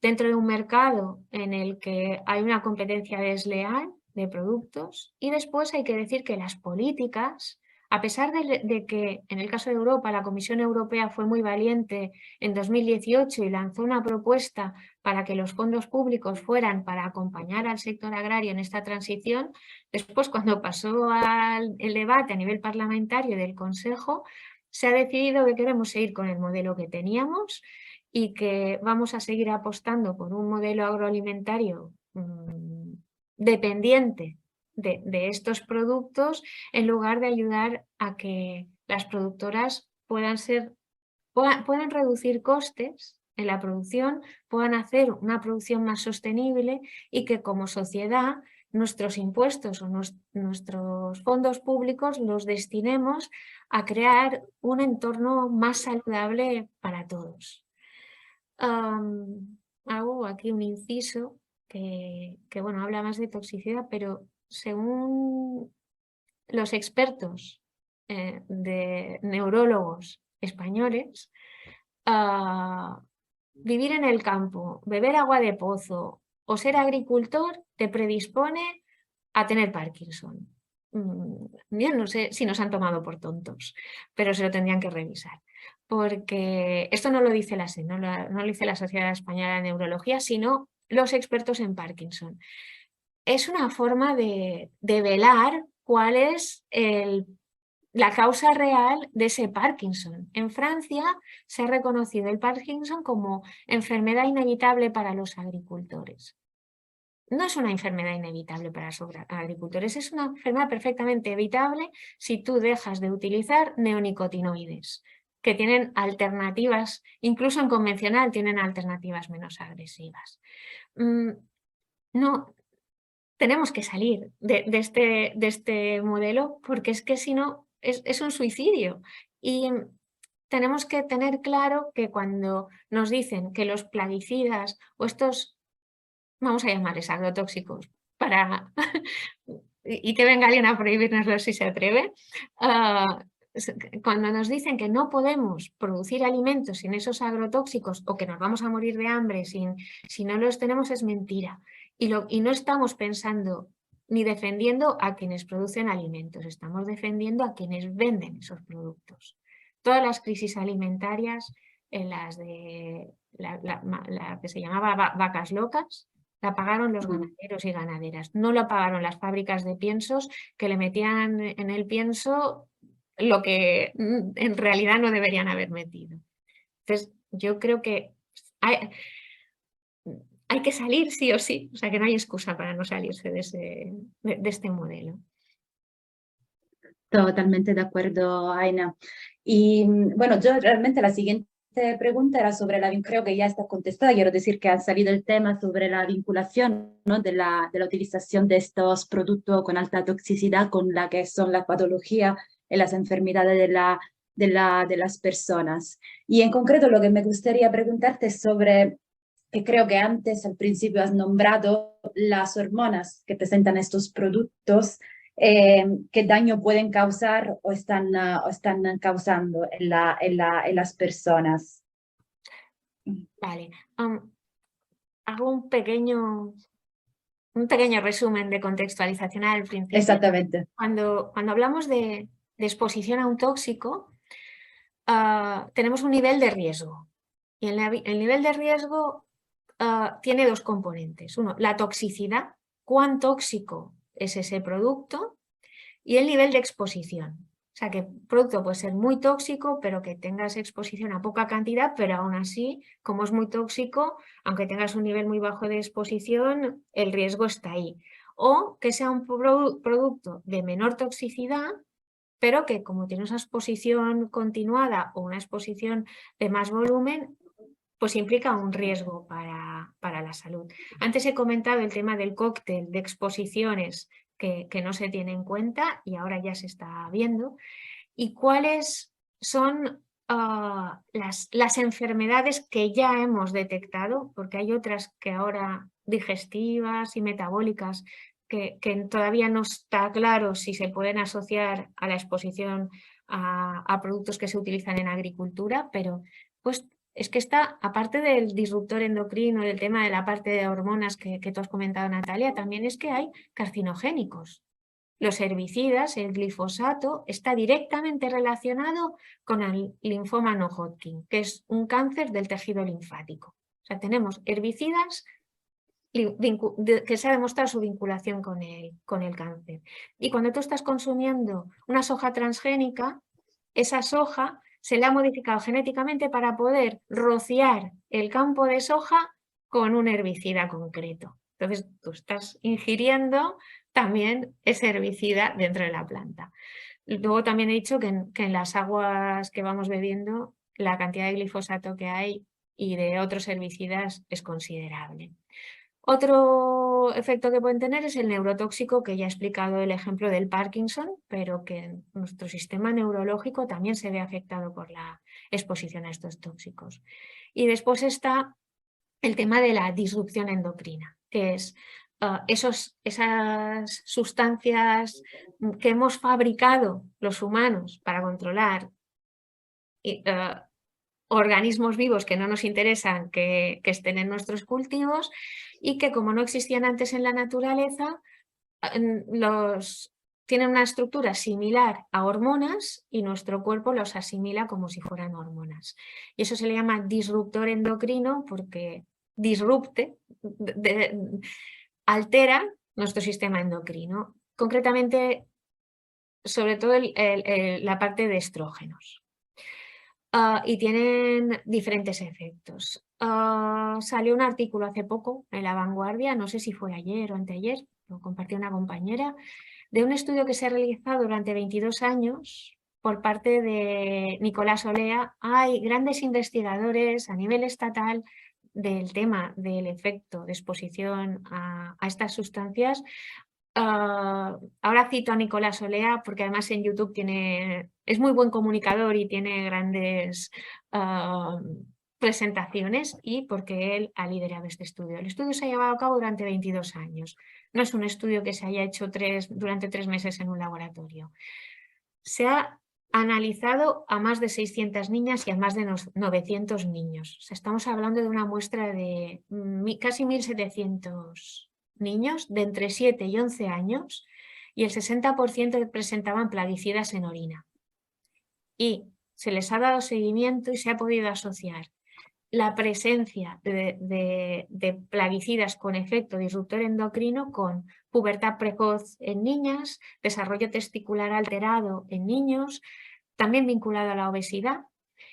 dentro de un mercado en el que hay una competencia desleal de productos, y después hay que decir que las políticas, a pesar de que en el caso de Europa la Comisión Europea fue muy valiente en 2018 y lanzó una propuesta para que los fondos públicos fueran para acompañar al sector agrario en esta transición, después cuando pasó el debate a nivel parlamentario del Consejo, se ha decidido que queremos seguir con el modelo que teníamos y que vamos a seguir apostando por un modelo agroalimentario dependiente de estos productos, en lugar de ayudar a que las productoras puedan reducir costes en la producción, puedan hacer una producción más sostenible y que como sociedad nuestros impuestos o nuestros fondos públicos los destinemos a crear un entorno más saludable para todos. Hago aquí un inciso que bueno, habla más de toxicidad, pero según los expertos de neurólogos españoles, vivir en el campo, beber agua de pozo o ser agricultor te predispone a tener Parkinson. Yo no sé si nos han tomado por tontos, pero se lo tendrían que revisar. Porque esto no lo dice la SEN, no lo dice la Sociedad Española de Neurología, sino los expertos en Parkinson. Es una forma de velar cuál es la causa real de ese Parkinson. En Francia se ha reconocido el Parkinson como enfermedad inevitable para los agricultores. No es una enfermedad inevitable para los agricultores, es una enfermedad perfectamente evitable si tú dejas de utilizar neonicotinoides, que tienen alternativas, incluso en convencional tienen alternativas menos agresivas. No, tenemos que salir de este modelo, porque es que si no es un suicidio. Y tenemos que tener claro que cuando nos dicen que los plaguicidas o estos, vamos a llamarles agrotóxicos, y que venga alguien a prohibirnoslo si se atreve, cuando nos dicen que no podemos producir alimentos sin esos agrotóxicos o que nos vamos a morir de hambre si no los tenemos, es mentira. Y no estamos pensando ni defendiendo a quienes producen alimentos, estamos defendiendo a quienes venden esos productos. Todas las crisis alimentarias, en las de la que se llamaba vacas locas, la pagaron los ganaderos y ganaderas, no la pagaron las fábricas de piensos que le metían en el pienso lo que en realidad no deberían haber metido. Entonces, yo creo que hay que salir sí o sí, o sea que no hay excusa para no salirse de este modelo. Totalmente de acuerdo, Aina. Y bueno, yo realmente la siguiente pregunta era sobre creo que ya está contestada, quiero decir que ha salido el tema sobre la vinculación, ¿no?, de la utilización de estos productos con alta toxicidad con la que son la patología y las enfermedades de las personas. Y en concreto lo que me gustaría preguntarte es sobre, que creo que antes al principio has nombrado las hormonas que presentan estos productos, qué daño pueden causar o están causando en las personas. Vale, hago un pequeño resumen de contextualización al principio. Exactamente. Cuando hablamos de exposición a un tóxico, tenemos un nivel de riesgo. Y el nivel de riesgo tiene dos componentes. Uno, la toxicidad, cuán tóxico es ese producto, y el nivel de exposición. O sea, que el producto puede ser muy tóxico, pero que tengas exposición a poca cantidad, pero aún así, como es muy tóxico, aunque tengas un nivel muy bajo de exposición, el riesgo está ahí. O que sea un producto de menor toxicidad, pero que como tiene una exposición continuada o una exposición de más volumen, pues implica un riesgo para la salud. Antes he comentado el tema del cóctel de exposiciones que no se tiene en cuenta y ahora ya se está viendo. ¿Y cuáles son las enfermedades que ya hemos detectado, porque hay otras que ahora digestivas y metabólicas que todavía no está claro si se pueden asociar a la exposición a productos que se utilizan en agricultura, pero pues es que está, aparte del disruptor endocrino, del tema de la parte de hormonas que tú has comentado, Natalia, también es que hay carcinogénicos. Los herbicidas, el glifosato, está directamente relacionado con el linfoma no Hodgkin, que es un cáncer del tejido linfático. O sea, tenemos herbicidas que se ha demostrado su vinculación con el cáncer. Y cuando tú estás consumiendo una soja transgénica, esa soja se le ha modificado genéticamente para poder rociar el campo de soja con un herbicida concreto. Entonces, tú estás ingiriendo también ese herbicida dentro de la planta. Luego también he dicho que en las aguas que vamos bebiendo, la cantidad de glifosato que hay y de otros herbicidas es considerable. Otro efecto que pueden tener es el neurotóxico, que ya he explicado el ejemplo del Parkinson, pero que nuestro sistema neurológico también se ve afectado por la exposición a estos tóxicos. Y después está el tema de la disrupción endocrina, que es esas sustancias que hemos fabricado los humanos para controlar organismos vivos que no nos interesan que estén en nuestros cultivos y que, como no existían antes en la naturaleza, tienen una estructura similar a hormonas y nuestro cuerpo los asimila como si fueran hormonas. Y eso se le llama disruptor endocrino porque disrupte, altera nuestro sistema endocrino, concretamente sobre todo la parte de estrógenos. Y tienen diferentes efectos. Salió un artículo hace poco en La Vanguardia, no sé si fue ayer o anteayer, lo compartió una compañera, de un estudio que se ha realizado durante 22 años por parte de Nicolás Olea. Hay grandes investigadores a nivel estatal del tema del efecto de exposición a estas sustancias. Ahora cito a Nicolás Olea porque además en YouTube es muy buen comunicador y tiene grandes presentaciones, y porque él ha liderado este estudio. El estudio se ha llevado a cabo durante 22 años. No es un estudio que se haya hecho durante 3 meses en un laboratorio. Se ha analizado a más de 600 niñas y a más de 900 niños. O sea, estamos hablando de una muestra de casi 1.700 niños de entre 7 y 11 años, y el 60% presentaban plaguicidas en orina. Y se les ha dado seguimiento y se ha podido asociar la presencia de plaguicidas con efecto disruptor endocrino con pubertad precoz en niñas, desarrollo testicular alterado en niños, también vinculado a la obesidad.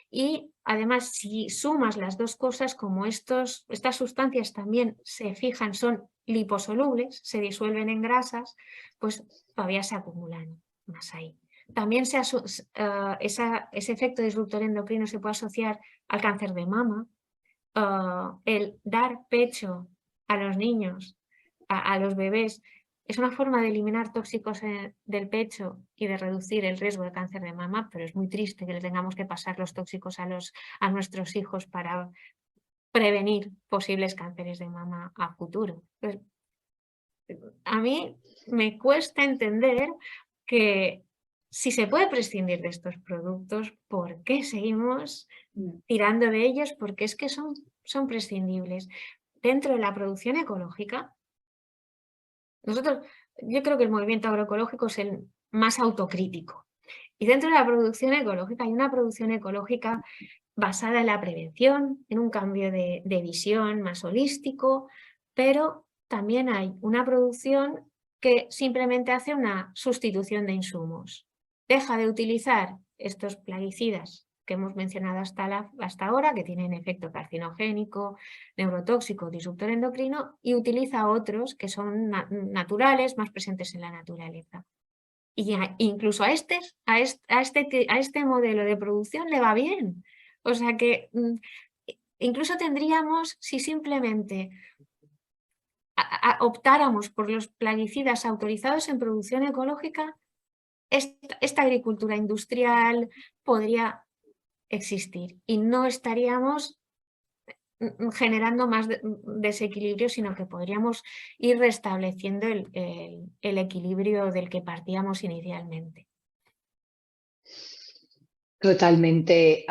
Y además, si sumas las dos cosas, como estas sustancias también se fijan, son liposolubles, se disuelven en grasas, pues todavía se acumulan más ahí. También ese efecto disruptor endocrino se puede asociar al cáncer de mama, el dar pecho a los niños, a los bebés, es una forma de eliminar tóxicos del pecho y de reducir el riesgo de cáncer de mama, pero es muy triste que le tengamos que pasar los tóxicos a nuestros hijos para prevenir posibles cánceres de mama a futuro. Pues, a mí me cuesta entender que si se puede prescindir de estos productos, ¿por qué seguimos tirando de ellos? Porque es que son prescindibles. Dentro de la producción ecológica, yo creo que el movimiento agroecológico es el más autocrítico. Y dentro de la producción ecológica hay una producción ecológica basada en la prevención, en un cambio de visión más holístico, pero también hay una producción que simplemente hace una sustitución de insumos. Deja de utilizar estos plaguicidas que hemos mencionado hasta ahora, que tienen efecto carcinogénico, neurotóxico, disruptor endocrino, y utiliza otros que son naturales, más presentes en la naturaleza. Y incluso a este modelo de producción le va bien. O sea que incluso tendríamos, si simplemente optáramos por los plaguicidas autorizados en producción ecológica, esta agricultura industrial podría existir y no estaríamos generando más desequilibrio, sino que podríamos ir restableciendo el equilibrio del que partíamos inicialmente. Totalmente.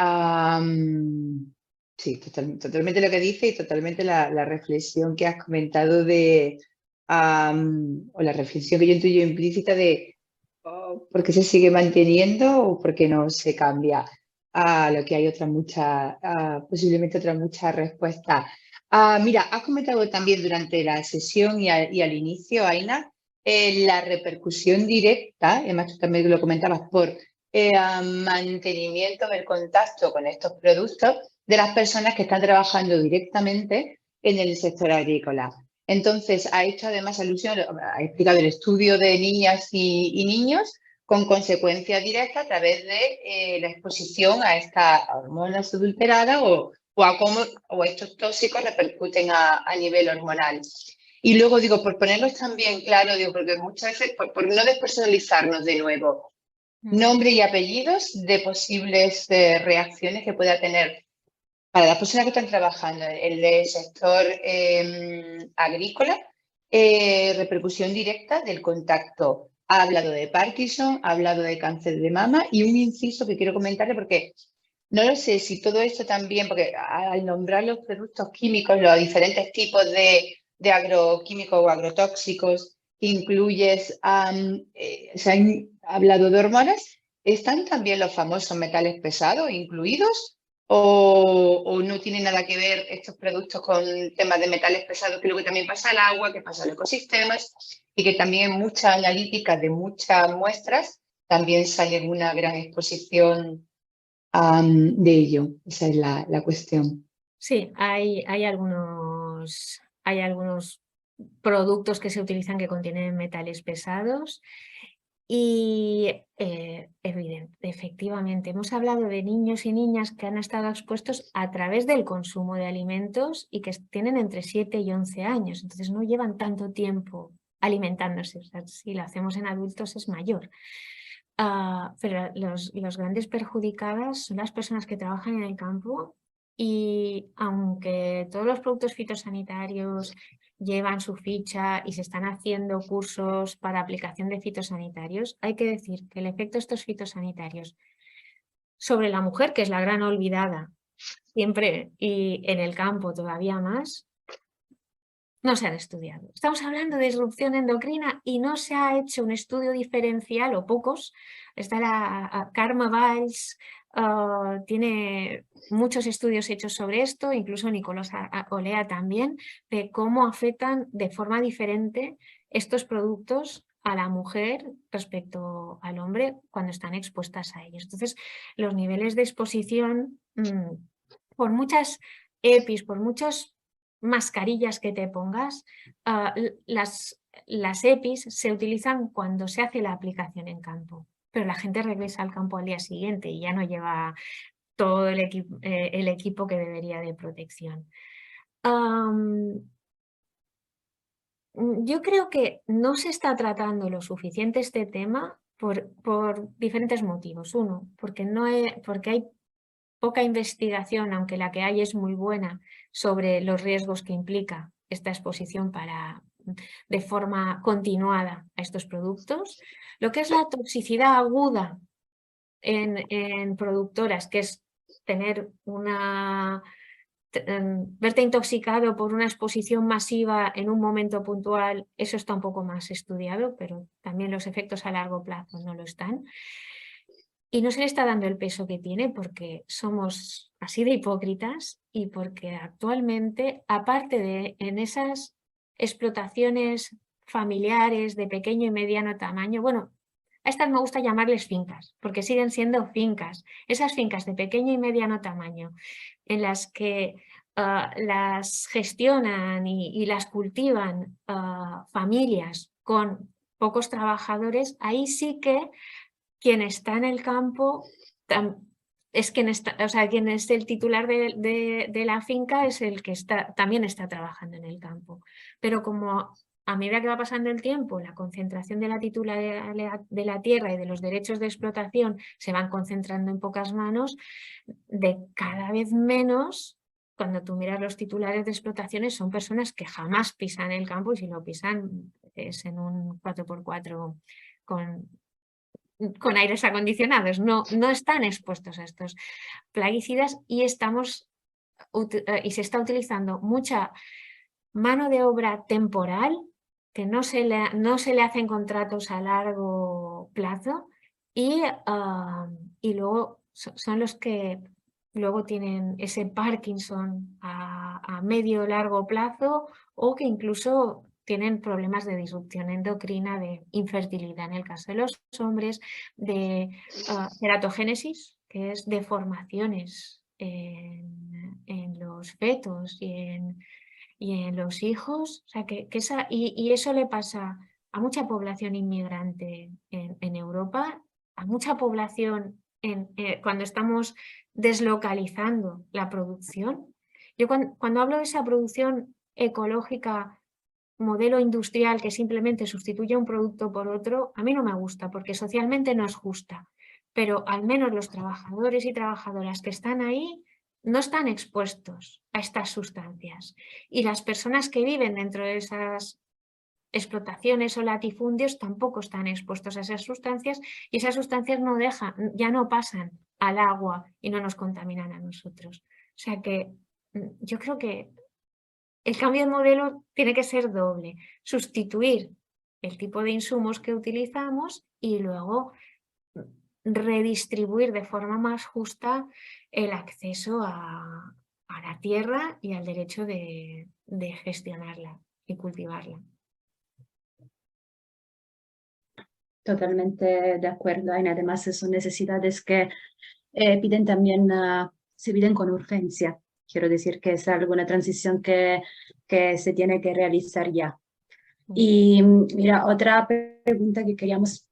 Sí, totalmente lo que dice y totalmente la reflexión que has comentado o la reflexión que yo intuyo implícita de por qué se sigue manteniendo o por qué no se cambia. A lo que hay posiblemente otras muchas respuestas. Mira, has comentado también durante la sesión y al inicio, Aina, la repercusión directa, además tú también lo comentabas, por mantenimiento del contacto con estos productos de las personas que están trabajando directamente en el sector agrícola. Entonces, ha hecho además alusión, ha explicado el estudio de niñas y niños con consecuencia directa a través de la exposición a estas hormonas adulteradas o a cómo estos tóxicos repercuten a nivel hormonal. Y luego digo, por ponerlos también claro, digo, porque muchas veces, por no despersonalizarnos de nuevo, nombre y apellidos de posibles reacciones que pueda tener para las personas que están trabajando en el sector agrícola, repercusión directa del contacto. Ha hablado de Parkinson, ha hablado de cáncer de mama y un inciso que quiero comentarle porque no lo sé si todo esto también, porque al nombrar los productos químicos, los diferentes tipos de agroquímicos o agrotóxicos que incluyes, se han hablado de hormonas, ¿están también los famosos metales pesados incluidos? ¿O no tiene nada que ver estos productos con temas de metales pesados, que es lo que también pasa al agua, que pasa a los ecosistemas y que también en muchas analíticas de muchas muestras también sale una gran exposición de ello? Esa es la cuestión. Sí, hay algunos productos que se utilizan que contienen metales pesados y efectivamente hemos hablado de niños y niñas que han estado expuestos a través del consumo de alimentos y que tienen entre 7 y 11 años, entonces no llevan tanto tiempo alimentándose, o sea, si lo hacemos en adultos es mayor. Pero los grandes perjudicadas son las personas que trabajan en el campo y aunque todos los productos fitosanitarios llevan su ficha y se están haciendo cursos para aplicación de fitosanitarios, hay que decir que el efecto de estos fitosanitarios sobre la mujer, que es la gran olvidada siempre y en el campo todavía más, no se han estudiado. Estamos hablando de disrupción endocrina y no se ha hecho un estudio diferencial, o pocos. Está la Karma Valls, tiene muchos estudios hechos sobre esto, incluso Nicolás Olea también, de cómo afectan de forma diferente estos productos a la mujer respecto al hombre cuando están expuestas a ellos. Entonces, los niveles de exposición, por muchas EPIs, por muchos mascarillas que te pongas, las EPIs se utilizan cuando se hace la aplicación en campo, pero la gente regresa al campo al día siguiente y ya no lleva todo el equipo que debería de protección. Yo creo que no se está tratando lo suficiente este tema por diferentes motivos. Uno, porque hay poca investigación, aunque la que hay es muy buena, sobre los riesgos que implica esta exposición de forma continuada a estos productos. Lo que es la toxicidad aguda en productoras, que es verte intoxicado por una exposición masiva en un momento puntual, eso está un poco más estudiado, pero también los efectos a largo plazo no lo están. Y no se le está dando el peso que tiene porque somos así de hipócritas y porque actualmente, aparte de en esas explotaciones familiares de pequeño y mediano tamaño, bueno, a estas me gusta llamarles fincas, porque siguen siendo fincas. Esas fincas de pequeño y mediano tamaño en las que las gestionan y las cultivan familias con pocos trabajadores, ahí sí que quien está en el campo es quien es el titular de la finca, es el que también está trabajando en el campo. Pero como a medida que va pasando el tiempo, la concentración de la titularidad de la tierra y de los derechos de explotación se van concentrando en pocas manos, de cada vez menos, cuando tú miras los titulares de explotaciones, son personas que jamás pisan el campo, y si lo pisan es en un 4x4 con aires acondicionados. No están expuestos a estos plaguicidas y se está utilizando mucha mano de obra temporal, que no se le hacen contratos a largo plazo, y luego son los que luego tienen ese Parkinson a medio o largo plazo, o que incluso tienen problemas de disrupción endocrina, de infertilidad en el caso de los hombres, de teratogénesis, que es deformaciones en los fetos y en los hijos. O sea, y eso le pasa a mucha población inmigrante en Europa, a mucha población cuando estamos deslocalizando la producción. Yo cuando hablo de esa producción ecológica, modelo industrial que simplemente sustituye un producto por otro, a mí no me gusta, porque socialmente no es justa, pero al menos los trabajadores y trabajadoras que están ahí no están expuestos a estas sustancias, y las personas que viven dentro de esas explotaciones o latifundios tampoco están expuestos a esas sustancias, y esas sustancias ya no pasan al agua y no nos contaminan a nosotros. O sea que yo creo que el cambio de modelo tiene que ser doble: sustituir el tipo de insumos que utilizamos y luego redistribuir de forma más justa el acceso a la tierra y al derecho de gestionarla y cultivarla. Totalmente de acuerdo, Aina. Además, son necesidades que piden también, se piden con urgencia. Quiero decir que es alguna transición que se tiene que realizar ya. Y mira, otra pregunta que queríamos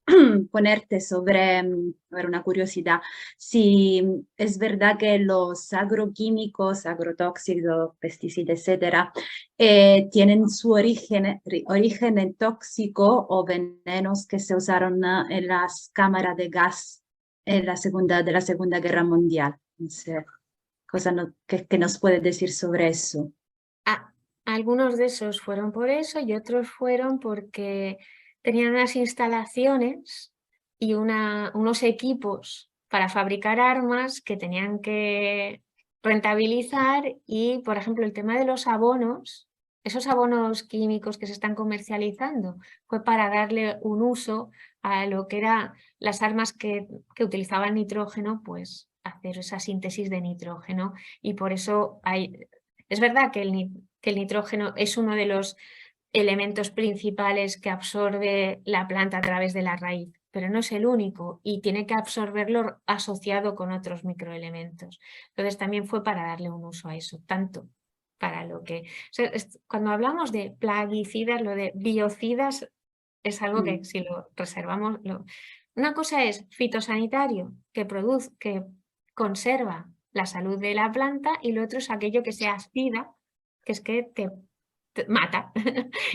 ponerte sobre una curiosidad: si es verdad que los agroquímicos, agrotóxicos, pesticidas, etcétera, tienen su origen tóxico o venenos que se usaron en las cámaras de gas de la Segunda Guerra Mundial. No sé, ¿qué nos puedes decir sobre eso? Algunos de esos fueron por eso y otros fueron porque tenían unas instalaciones y unos equipos para fabricar armas que tenían que rentabilizar, y, por ejemplo, el tema de los abonos, esos abonos químicos que se están comercializando, fue para darle un uso a lo que eran las armas que utilizaban nitrógeno, pues hacer esa síntesis de nitrógeno, y por eso es verdad que el nitrógeno es uno de los elementos principales que absorbe la planta a través de la raíz, pero no es el único, y tiene que absorberlo asociado con otros microelementos. Entonces también fue para darle un uso a eso, tanto para lo que... O sea, cuando hablamos de plaguicidas, lo de biocidas es algo que, si lo reservamos... Una cosa es fitosanitario, que conserva la salud de la planta, y lo otro es aquello que se acida, que es que te mata.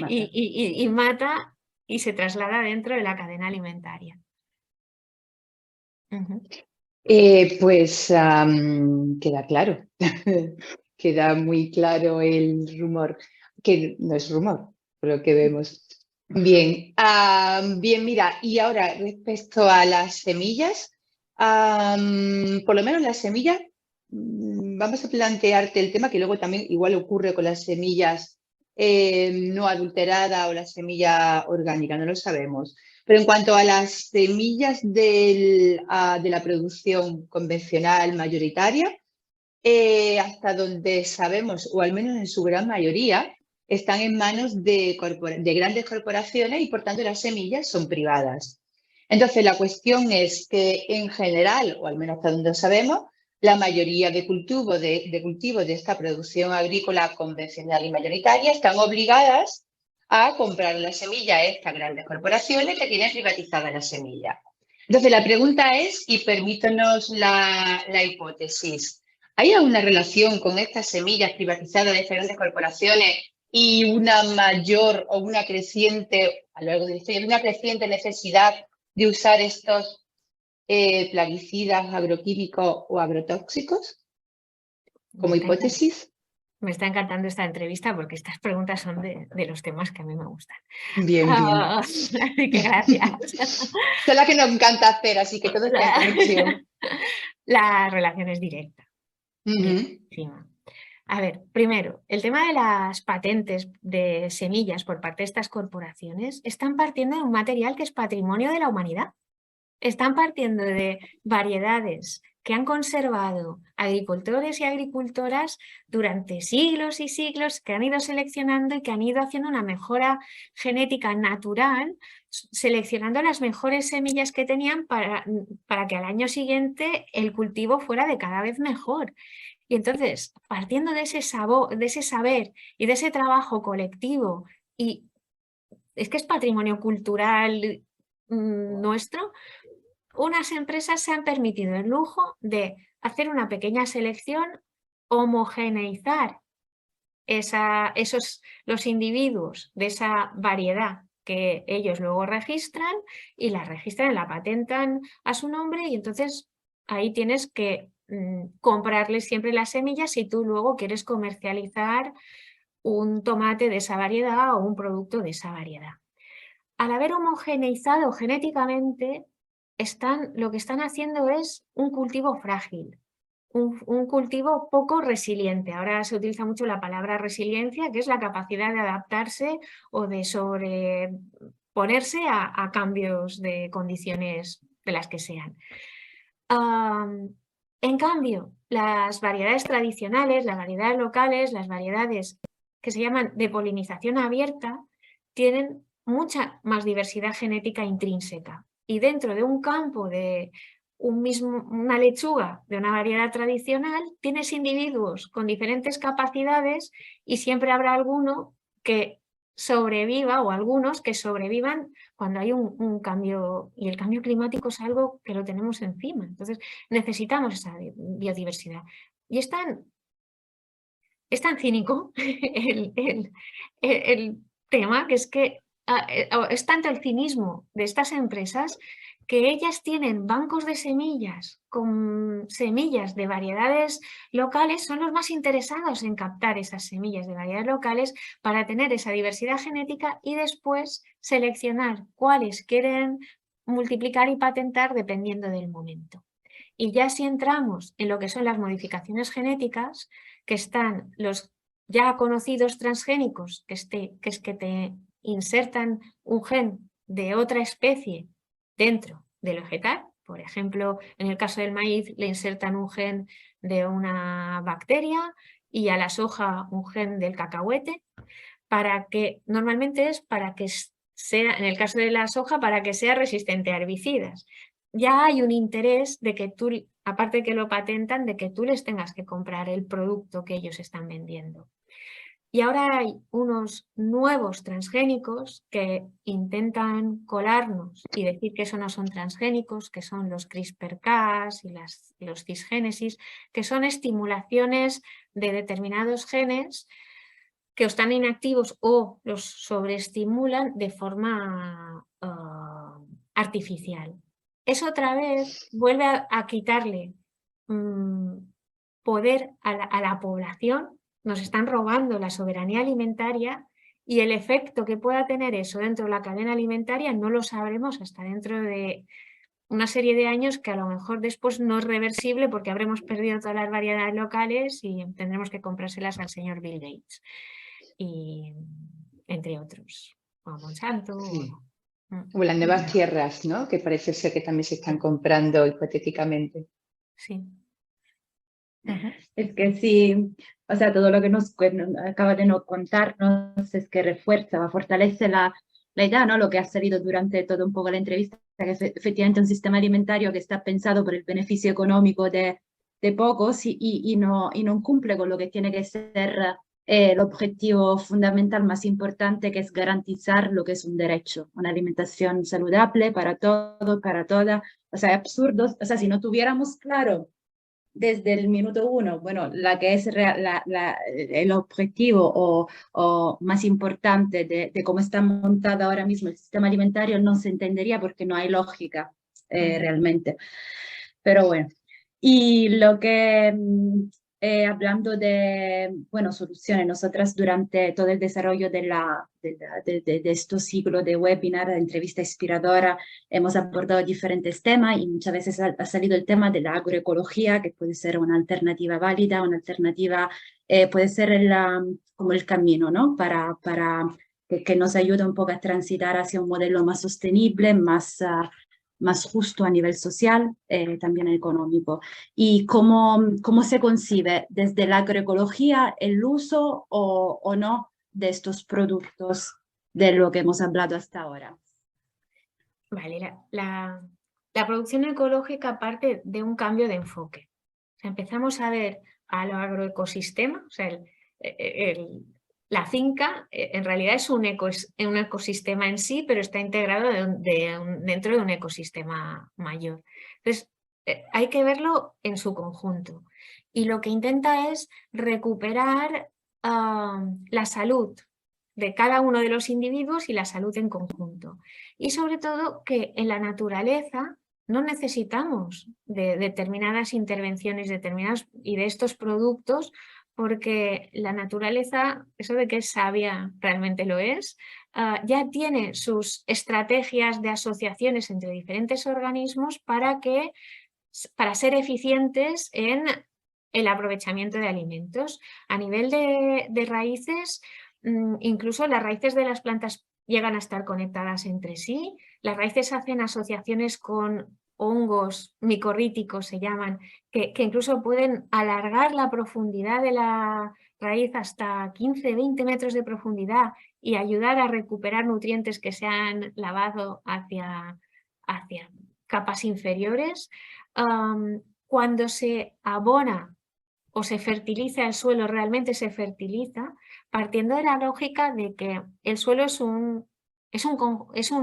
Y mata y se traslada dentro de la cadena alimentaria. Pues queda claro, queda muy claro el rumor, que no es rumor, por lo que vemos. Bien, mira, y ahora respecto a las semillas, por lo menos las semillas, vamos a plantearte el tema que luego también igual ocurre con las semillas no adulteradas o la semilla orgánica, no lo sabemos. Pero en cuanto a las semillas de la producción convencional mayoritaria, hasta donde sabemos, o al menos en su gran mayoría, están en manos de grandes corporaciones, y por tanto las semillas son privadas. Entonces la cuestión es que en general, o al menos hasta donde sabemos, la mayoría de cultivos de esta producción agrícola convencional y mayoritaria están obligadas a comprar la semilla a estas grandes corporaciones que tienen privatizada la semilla. Entonces la pregunta es, y permítanos la hipótesis, ¿hay alguna relación con estas semillas privatizadas de estas grandes corporaciones y una mayor o una creciente, a lo largo de la historia, una creciente necesidad de usar estos plaguicidas, agroquímicos o agrotóxicos como hipótesis? Me está encantando esta entrevista porque estas preguntas son de los temas que a mí me gustan. Bien, bien. Así que gracias. Son las que nos encanta hacer, así que todo está en conexión. La relación es directa. Directísima. A ver, primero, el tema de las patentes de semillas por parte de estas corporaciones están partiendo de un material que es patrimonio de la humanidad. Están partiendo de variedades que han conservado agricultores y agricultoras durante siglos y siglos, que han ido seleccionando y que han ido haciendo una mejora genética natural, seleccionando las mejores semillas que tenían para que al año siguiente el cultivo fuera de cada vez mejor. Y entonces, partiendo de ese saber y de ese trabajo colectivo, y es que es patrimonio cultural nuestro, unas empresas se han permitido el lujo de hacer una pequeña selección, homogeneizar los individuos de esa variedad que ellos luego registran y la registran, la patentan a su nombre, y entonces ahí tienes que comprarles siempre las semillas si tú luego quieres comercializar un tomate de esa variedad o un producto de esa variedad. Al haber homogeneizado genéticamente, lo que están haciendo es un cultivo frágil, un cultivo poco resiliente. Ahora se utiliza mucho la palabra resiliencia, que es la capacidad de adaptarse o de sobreponerse a cambios de condiciones de las que sean. En cambio, las variedades tradicionales, las variedades locales, las variedades que se llaman de polinización abierta, tienen mucha más diversidad genética intrínseca. Y dentro de un campo de una lechuga de una variedad tradicional, tienes individuos con diferentes capacidades y siempre habrá alguno que sobreviva o algunos que sobrevivan cuando hay un cambio, y el cambio climático es algo que lo tenemos encima. Entonces necesitamos esa biodiversidad. Y es tan cínico el tema, que es que es tanto el cinismo de estas empresas que ellas tienen bancos de semillas con semillas de variedades locales, son los más interesados en captar esas semillas de variedades locales para tener esa diversidad genética y después seleccionar cuáles quieren multiplicar y patentar dependiendo del momento. Y ya si entramos en lo que son las modificaciones genéticas, que están los ya conocidos transgénicos, que es que te insertan un gen de otra especie dentro del vegetal. Por ejemplo, en el caso del maíz le insertan un gen de una bacteria y a la soja un gen del cacahuete, normalmente es para que sea, en el caso de la soja, para que sea resistente a herbicidas. Ya hay un interés de que tú, aparte de que lo patentan, de que tú les tengas que comprar el producto que ellos están vendiendo. Y ahora hay unos nuevos transgénicos que intentan colarnos y decir que eso no son transgénicos, que son los CRISPR-Cas y los cisgénesis, que son estimulaciones de determinados genes que o están inactivos o los sobreestimulan de forma artificial. Eso otra vez vuelve a quitarle poder a la población. Nos están robando la soberanía alimentaria, y el efecto que pueda tener eso dentro de la cadena alimentaria no lo sabremos hasta dentro de una serie de años, que a lo mejor después no es reversible porque habremos perdido todas las variedades locales y tendremos que comprárselas al señor Bill Gates, y entre otros, o a Monsanto. Sí. O las nuevas tierras, ¿no? Que parece ser que también se están comprando hipotéticamente. Sí. Es que sí, o sea, todo lo que nos acaba de contarnos es que refuerza, fortalece la idea, ¿no? Lo que ha salido durante todo un poco la entrevista, que es efectivamente un sistema alimentario que está pensado por el beneficio económico de pocos y no cumple con lo que tiene que ser el objetivo fundamental más importante, que es garantizar lo que es un derecho, una alimentación saludable para todos, para todas. O sea, es absurdo, o sea, si no tuviéramos claro desde el minuto uno, bueno, la que es el objetivo o más importante de cómo está montado ahora mismo el sistema alimentario, no se entendería porque no hay lógica realmente. Pero bueno, y lo que hablando de, bueno, soluciones, nosotras durante todo el desarrollo de estos ciclos de webinar, de entrevista inspiradora, hemos abordado diferentes temas y muchas veces ha salido el tema de la agroecología, que puede ser una alternativa válida, una alternativa, puede ser como el camino, ¿no? Para que nos ayude un poco a transitar hacia un modelo más sostenible, más justo a nivel social, también económico. ¿Y cómo se concibe desde la agroecología el uso o no de estos productos de lo que hemos hablado hasta ahora? Vale, la producción ecológica parte de un cambio de enfoque. O sea, empezamos a ver al agroecosistema, o sea, la finca en realidad es un ecosistema en sí, pero está integrado dentro de un ecosistema mayor. Entonces, hay que verlo en su conjunto. Y lo que intenta es recuperar la salud de cada uno de los individuos y la salud en conjunto. Y sobre todo que en la naturaleza no necesitamos de determinadas intervenciones y de estos productos, porque la naturaleza, eso de que es sabia realmente lo es, ya tiene sus estrategias de asociaciones entre diferentes organismos para ser eficientes en el aprovechamiento de alimentos. A nivel de raíces, incluso las raíces de las plantas llegan a estar conectadas entre sí. Las raíces hacen asociaciones con hongos micorríticos, se llaman, que incluso pueden alargar la profundidad de la raíz hasta 15-20 metros de profundidad y ayudar a recuperar nutrientes que se han lavado hacia capas inferiores. Cuando se abona o se fertiliza el suelo, realmente se fertiliza, partiendo de la lógica de que el suelo es un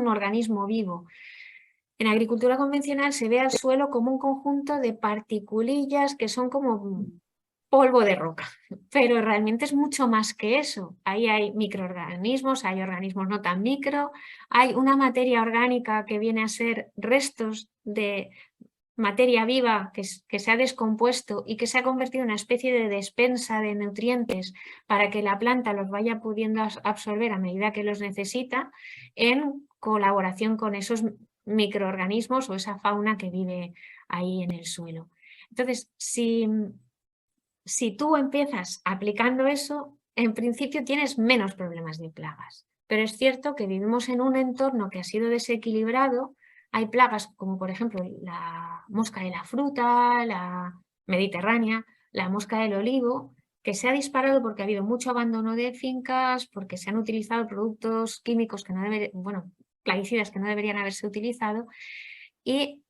organismo vivo. En agricultura convencional se ve al suelo como un conjunto de particulillas que son como polvo de roca, pero realmente es mucho más que eso. Ahí hay microorganismos, hay organismos no tan micro, hay una materia orgánica que viene a ser restos de materia viva que se ha descompuesto y que se ha convertido en una especie de despensa de nutrientes para que la planta los vaya pudiendo absorber a medida que los necesita, en colaboración con esos microorganismos o esa fauna que vive ahí en el suelo. Entonces, si tú empiezas aplicando eso, en principio tienes menos problemas de plagas. Pero es cierto que vivimos en un entorno que ha sido desequilibrado. Hay plagas como por ejemplo la mosca de la fruta, la mediterránea, la mosca del olivo, que se ha disparado porque ha habido mucho abandono de fincas, porque se han utilizado productos químicos que no plaguicidas que no deberían haberse utilizado, y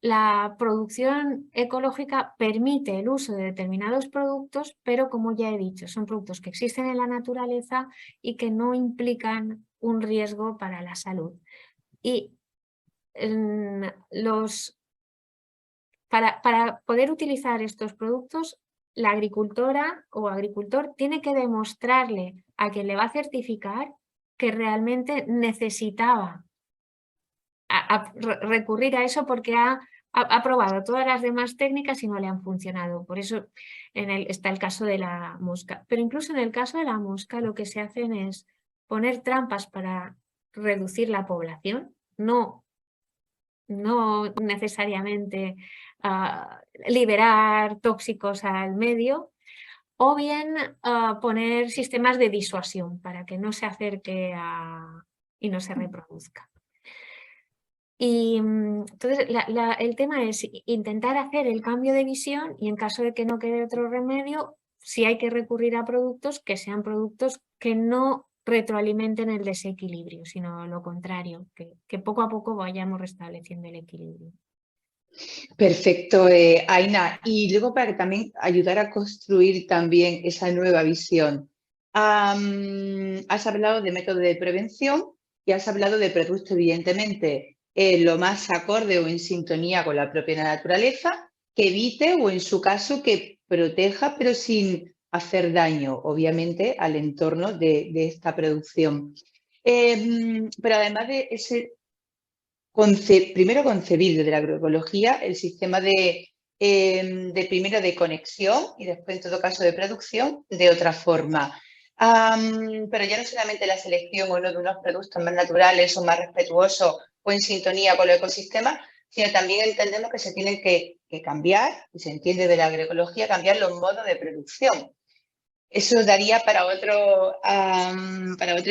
la producción ecológica permite el uso de determinados productos, pero como ya he dicho, son productos que existen en la naturaleza y que no implican un riesgo para la salud. Y para poder utilizar estos productos, la agricultora o agricultor tiene que demostrarle a quien le va a certificar que realmente necesitaba recurrir a eso porque ha probado todas las demás técnicas y no le han funcionado. Por eso está el caso de la mosca. Pero incluso en el caso de la mosca lo que se hacen es poner trampas para reducir la población, no necesariamente liberar tóxicos al medio, o bien poner sistemas de disuasión para que no se acerque y no se reproduzca. Y entonces el tema es intentar hacer el cambio de visión y en caso de que no quede otro remedio, si hay que recurrir a productos, que sean productos que no retroalimenten el desequilibrio, sino lo contrario, que poco a poco vayamos restableciendo el equilibrio. Perfecto, Aina. Y luego para también ayudar a construir también esa nueva visión, has hablado de método de prevención y has hablado de producto, evidentemente, lo más acorde o en sintonía con la propia naturaleza, que evite o en su caso que proteja, pero sin hacer daño, obviamente, al entorno de esta producción. Pero además de ese primero concebir desde la agroecología el sistema de primero de conexión y después en todo caso de producción de otra forma. Pero ya no solamente la selección o no de unos productos más naturales o más respetuosos o en sintonía con los ecosistemas, sino también entendemos que se tienen que cambiar, y se entiende de la agroecología, cambiar los modos de producción. Eso daría para otra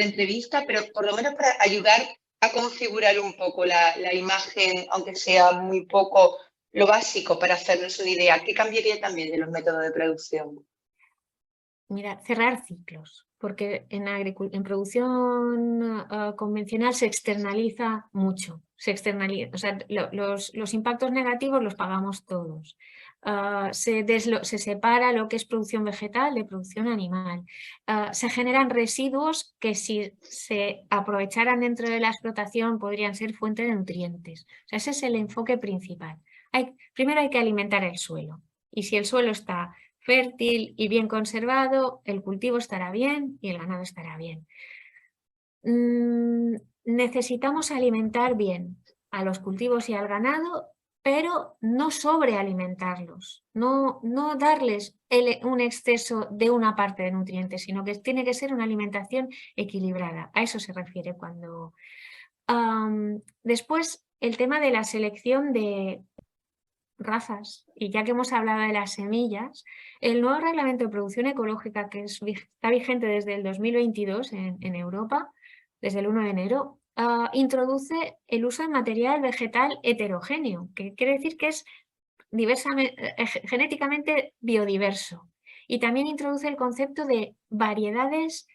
entrevista, pero por lo menos para ayudar a configurar un poco la imagen, aunque sea muy poco, lo básico para hacernos una idea. ¿Qué cambiaría también de los métodos de producción? Mira, cerrar ciclos, porque en producción convencional se externaliza mucho. O sea, los impactos negativos los pagamos todos. Se separa lo que es producción vegetal de producción animal. Se generan residuos que si se aprovecharan dentro de la explotación podrían ser fuente de nutrientes. O sea, ese es el enfoque principal. Primero hay que alimentar el suelo. Y si el suelo está fértil y bien conservado, el cultivo estará bien y el ganado estará bien. Necesitamos alimentar bien a los cultivos y al ganado, pero no sobrealimentarlos, no darles un exceso de una parte de nutrientes, sino que tiene que ser una alimentación equilibrada. A eso se refiere cuando... Después, el tema de la selección de razas, y ya que hemos hablado de las semillas, el nuevo reglamento de producción ecológica que está vigente desde el 2022 en Europa, desde el 1 de enero, introduce el uso de material vegetal heterogéneo, que quiere decir que es genéticamente biodiverso. Y también introduce el concepto de variedades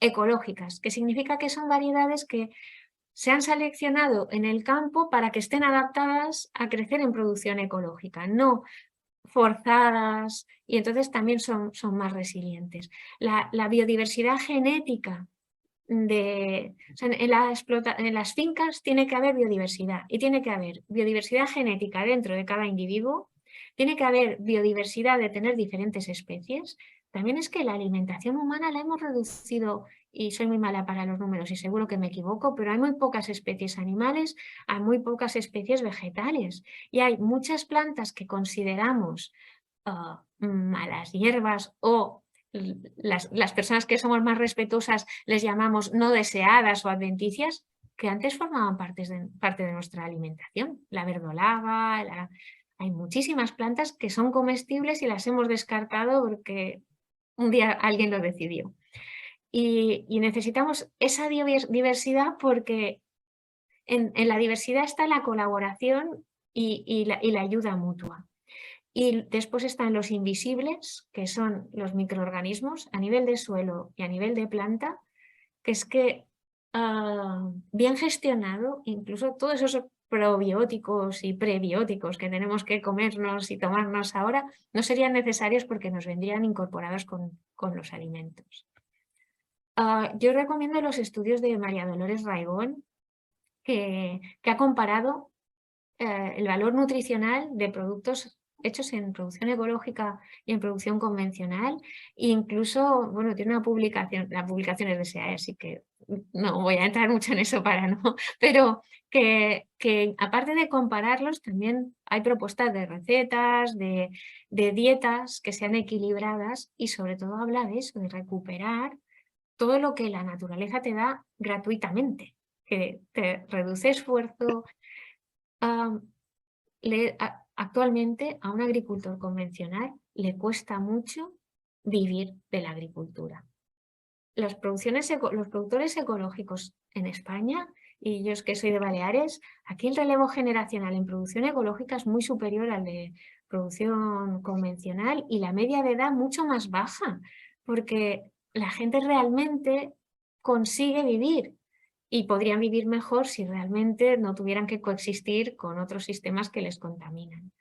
ecológicas, que significa que son variedades que se han seleccionado en el campo para que estén adaptadas a crecer en producción ecológica, no forzadas, y entonces también son más resilientes. La biodiversidad genética en las fincas tiene que haber biodiversidad, y tiene que haber biodiversidad genética dentro de cada individuo, tiene que haber biodiversidad de tener diferentes especies. También es que la alimentación humana la hemos reducido, y soy muy mala para los números y seguro que me equivoco, pero hay muy pocas especies animales, hay muy pocas especies vegetales y hay muchas plantas que consideramos malas hierbas o las personas que somos más respetuosas les llamamos no deseadas o adventicias, que antes formaban parte de nuestra alimentación. La verdolaga, hay muchísimas plantas que son comestibles y las hemos descartado porque un día alguien lo decidió. Y necesitamos esa diversidad porque en la diversidad está la colaboración y la ayuda mutua. Y después están los invisibles, que son los microorganismos a nivel de suelo y a nivel de planta, que es que bien gestionado, incluso todos esos probióticos y prebióticos que tenemos que comernos y tomarnos ahora, no serían necesarios porque nos vendrían incorporados con los alimentos. Yo recomiendo los estudios de María Dolores Raigón, que ha comparado el valor nutricional de productos hechos en producción ecológica y en producción convencional, e incluso, bueno, tiene una publicación, la publicación es de SEAE, así que no voy a entrar mucho en eso para no, pero que aparte de compararlos, también hay propuestas de recetas, de dietas que sean equilibradas, y sobre todo habla de eso, de recuperar todo lo que la naturaleza te da gratuitamente, que te reduce esfuerzo. Actualmente a un agricultor convencional le cuesta mucho vivir de la agricultura. Los productores ecológicos en España, y yo es que soy de Baleares, aquí el relevo generacional en producción ecológica es muy superior al de producción convencional y la media de edad mucho más baja, porque la gente realmente consigue vivir y podrían vivir mejor si realmente no tuvieran que coexistir con otros sistemas que les contaminan.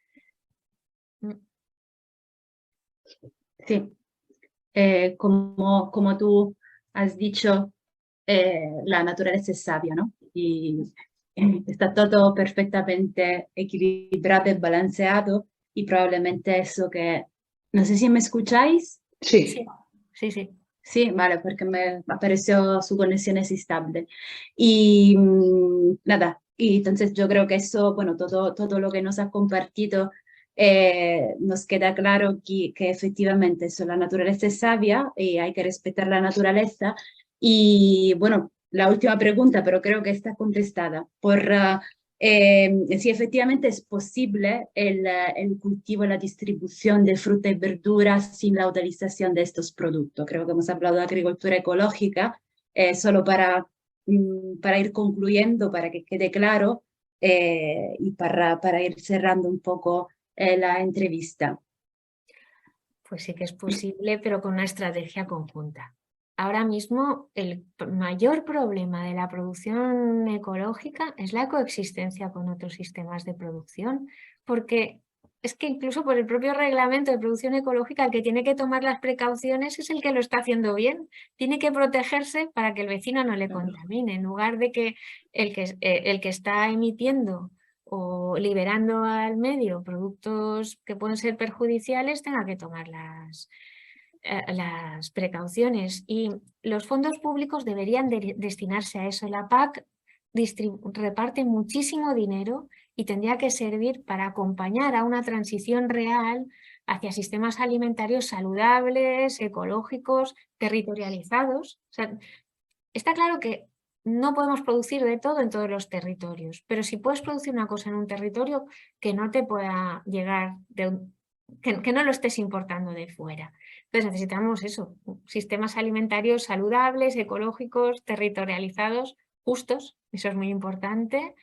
Sí, como tú has dicho, la naturaleza es sabia, ¿no? Y está todo perfectamente equilibrado y balanceado y probablemente eso que, no sé si me escucháis. Sí. Sí. Sí, vale, porque me apareció su conexión es estable. Y nada, y entonces yo creo que eso, bueno, todo lo que nos ha compartido, nos queda claro que efectivamente eso, la naturaleza es sabia y hay que respetar la naturaleza. Y bueno, la última pregunta, pero creo que está contestada, si efectivamente es posible el cultivo y la distribución de fruta y verduras sin la utilización de estos productos. Creo que hemos hablado de agricultura ecológica, solo para ir concluyendo, para que quede claro y para ir cerrando un poco la entrevista. Pues sí que es posible, pero con una estrategia conjunta. Ahora mismo el mayor problema de la producción ecológica es la coexistencia con otros sistemas de producción, porque es que incluso por el propio reglamento de producción ecológica el que tiene que tomar las precauciones es el que lo está haciendo bien. Tiene que protegerse para que el vecino no le contamine, en lugar de que el que está emitiendo o liberando al medio productos que pueden ser perjudiciales tenga que tomar las precauciones. Y los fondos públicos deberían destinarse a eso. La PAC reparte muchísimo dinero y tendría que servir para acompañar a una transición real hacia sistemas alimentarios saludables, ecológicos, territorializados. O sea, está claro que no podemos producir de todo en todos los territorios, pero si puedes producir una cosa en un territorio que no te pueda llegar, que no lo estés importando de fuera. Entonces necesitamos eso, sistemas alimentarios saludables, ecológicos, territorializados, justos, eso es muy importante,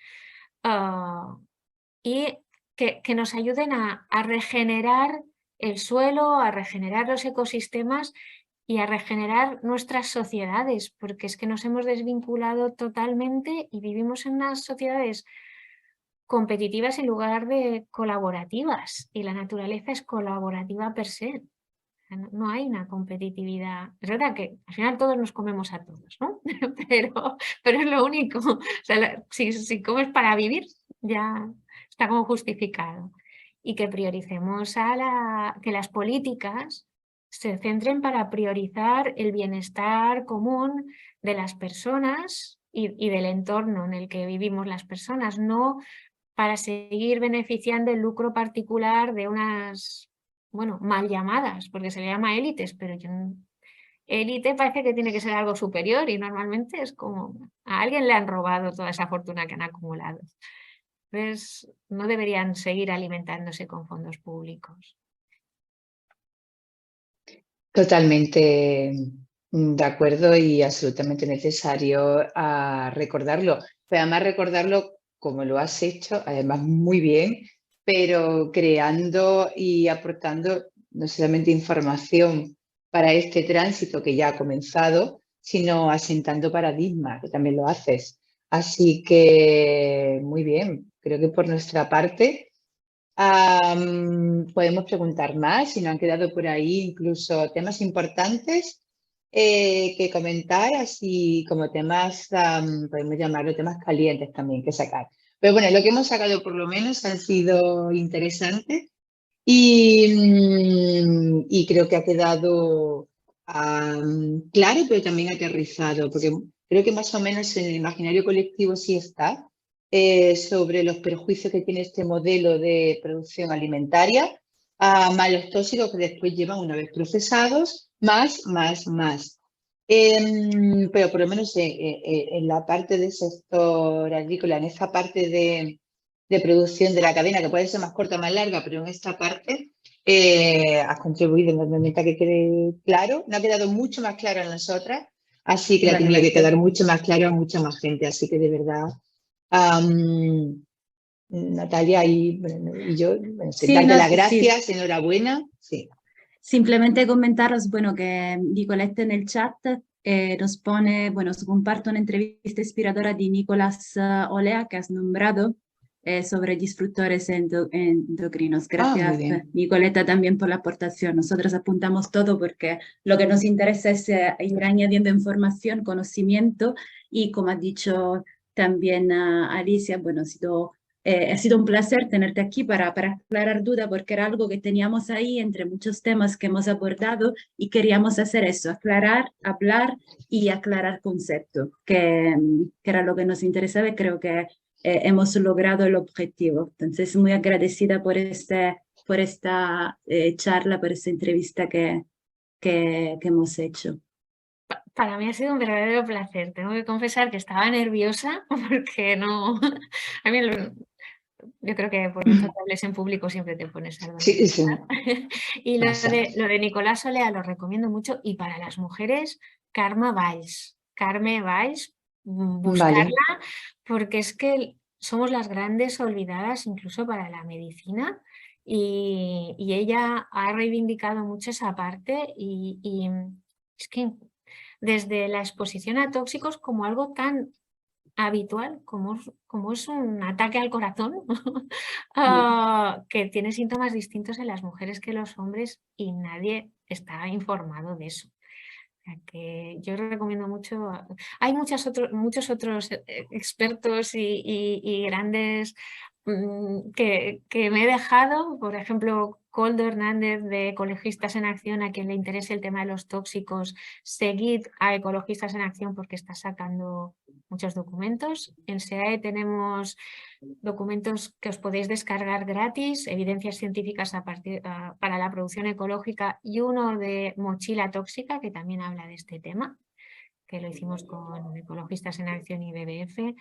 y que nos ayuden a regenerar el suelo, a regenerar los ecosistemas y a regenerar nuestras sociedades, porque es que nos hemos desvinculado totalmente y vivimos en unas sociedades competitivas en lugar de colaborativas, y la naturaleza es colaborativa per se. No hay una competitividad. Es verdad que al final todos nos comemos a todos, ¿no? pero es lo único. O sea, si comes para vivir, ya está como justificado. Y que prioricemos que las políticas se centren para priorizar el bienestar común de las personas y del entorno en el que vivimos las personas, no para seguir beneficiando el lucro particular de unas, bueno, mal llamadas, porque se le llama élites, pero élite parece que tiene que ser algo superior y normalmente es como a alguien le han robado toda esa fortuna que han acumulado. Entonces, no deberían seguir alimentándose con fondos públicos. Totalmente de acuerdo y absolutamente necesario recordarlo. Pero además recordarlo como lo has hecho, además muy bien, pero creando y aportando no solamente información para este tránsito que ya ha comenzado, sino asentando paradigmas, que también lo haces. Así que muy bien, creo que por nuestra parte podemos preguntar más, si no han quedado por ahí incluso temas importantes que comentar, así como temas, podemos llamarlo temas calientes también que sacar. Pero bueno, lo que hemos sacado por lo menos han sido interesantes y creo que ha quedado claro, pero también aterrizado, porque creo que más o menos en el imaginario colectivo sí está. Sobre los perjuicios que tiene este modelo de producción alimentaria, más los tóxicos que después llevan una vez procesados, más. Pero por lo menos en la parte del sector agrícola, en esta parte de producción de la cadena, que puede ser más corta, más larga, pero en esta parte has contribuido enormemente a que quede claro. No ha quedado mucho más claro a nosotras, así que le ha tenido que quedar mucho más claro a mucha más gente, así que de verdad... Natalia y yo, Sí, darte no, las sí. gracias, enhorabuena. Sí. Simplemente comentaros, bueno, que Nicolette en el chat nos pone, bueno, os comparto una entrevista inspiradora de Nicolás Olea que has nombrado sobre disruptores endocrinos. Gracias, Muy bien. Nicoletta, también por la aportación. Nosotros apuntamos todo porque lo que nos interesa es ir añadiendo información, conocimiento y, como ha dicho también Alicia, bueno, ha sido ha sido un placer tenerte aquí para aclarar dudas, porque era algo que teníamos ahí entre muchos temas que hemos abordado y queríamos hacer eso, aclarar, hablar y aclarar conceptos, que era lo que nos interesaba y creo que hemos logrado el objetivo. Entonces, muy agradecida por esta charla, por esta entrevista que hemos hecho. Para mí ha sido un verdadero placer. Tengo que confesar que estaba nerviosa porque no... A mí yo creo que por mucho que hables en público siempre te pones algo. Sí, sí. Y lo de Nicolás Olea lo recomiendo mucho. Y para las mujeres, Carme Valls. Carme Valls, buscarla, vale. Porque es que somos las grandes olvidadas incluso para la medicina. Y ella ha reivindicado mucho esa parte y es que desde la exposición a tóxicos como algo tan habitual como es un ataque al corazón, que tiene síntomas distintos en las mujeres que los hombres y nadie está informado de eso. O sea que yo recomiendo mucho. Hay muchos otros expertos y grandes que me he dejado, por ejemplo, Koldo Hernández de Ecologistas en Acción, a quien le interese el tema de los tóxicos, seguid a Ecologistas en Acción porque está sacando muchos documentos. En SEAE tenemos documentos que os podéis descargar gratis, evidencias científicas para la producción ecológica y uno de mochila tóxica que también habla de este tema, que lo hicimos con Ecologistas en Acción y BBF.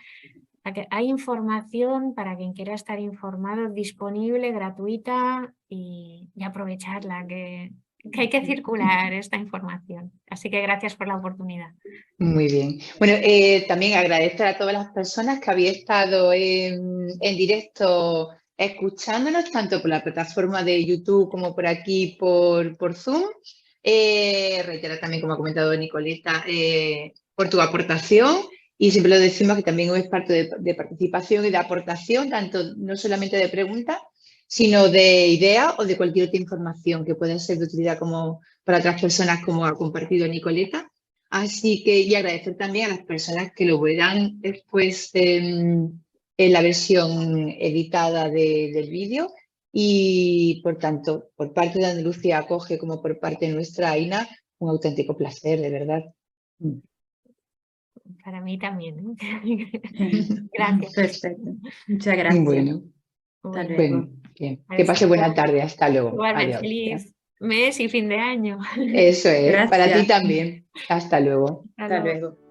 Hay información para quien quiera estar informado, disponible, gratuita y aprovecharla, que hay que circular esta información. Así que gracias por la oportunidad. Muy bien. Bueno, también agradecer a todas las personas que habéis estado en directo escuchándonos, tanto por la plataforma de YouTube como por aquí por Zoom. Reiterar también, como ha comentado Nicoleta, por tu aportación. Y siempre lo decimos que también es parte de participación y de aportación, tanto no solamente de preguntas, sino de ideas o de cualquier otra información que pueda ser de utilidad como para otras personas, como ha compartido Nicoleta. Así que, y agradecer también a las personas que lo verán después en la versión editada del vídeo. Y, por tanto, por parte de Andalucía Acoge como por parte de nuestra AINA, un auténtico placer, de verdad. Para mí también. Gracias. Perfecto. Muchas gracias. Bueno, hasta luego. Bien. Que pase buena tarde. Hasta luego. Igualmente, adiós. Feliz mes y fin de año. Eso es. Gracias. Para ti también. Hasta luego. Hasta luego.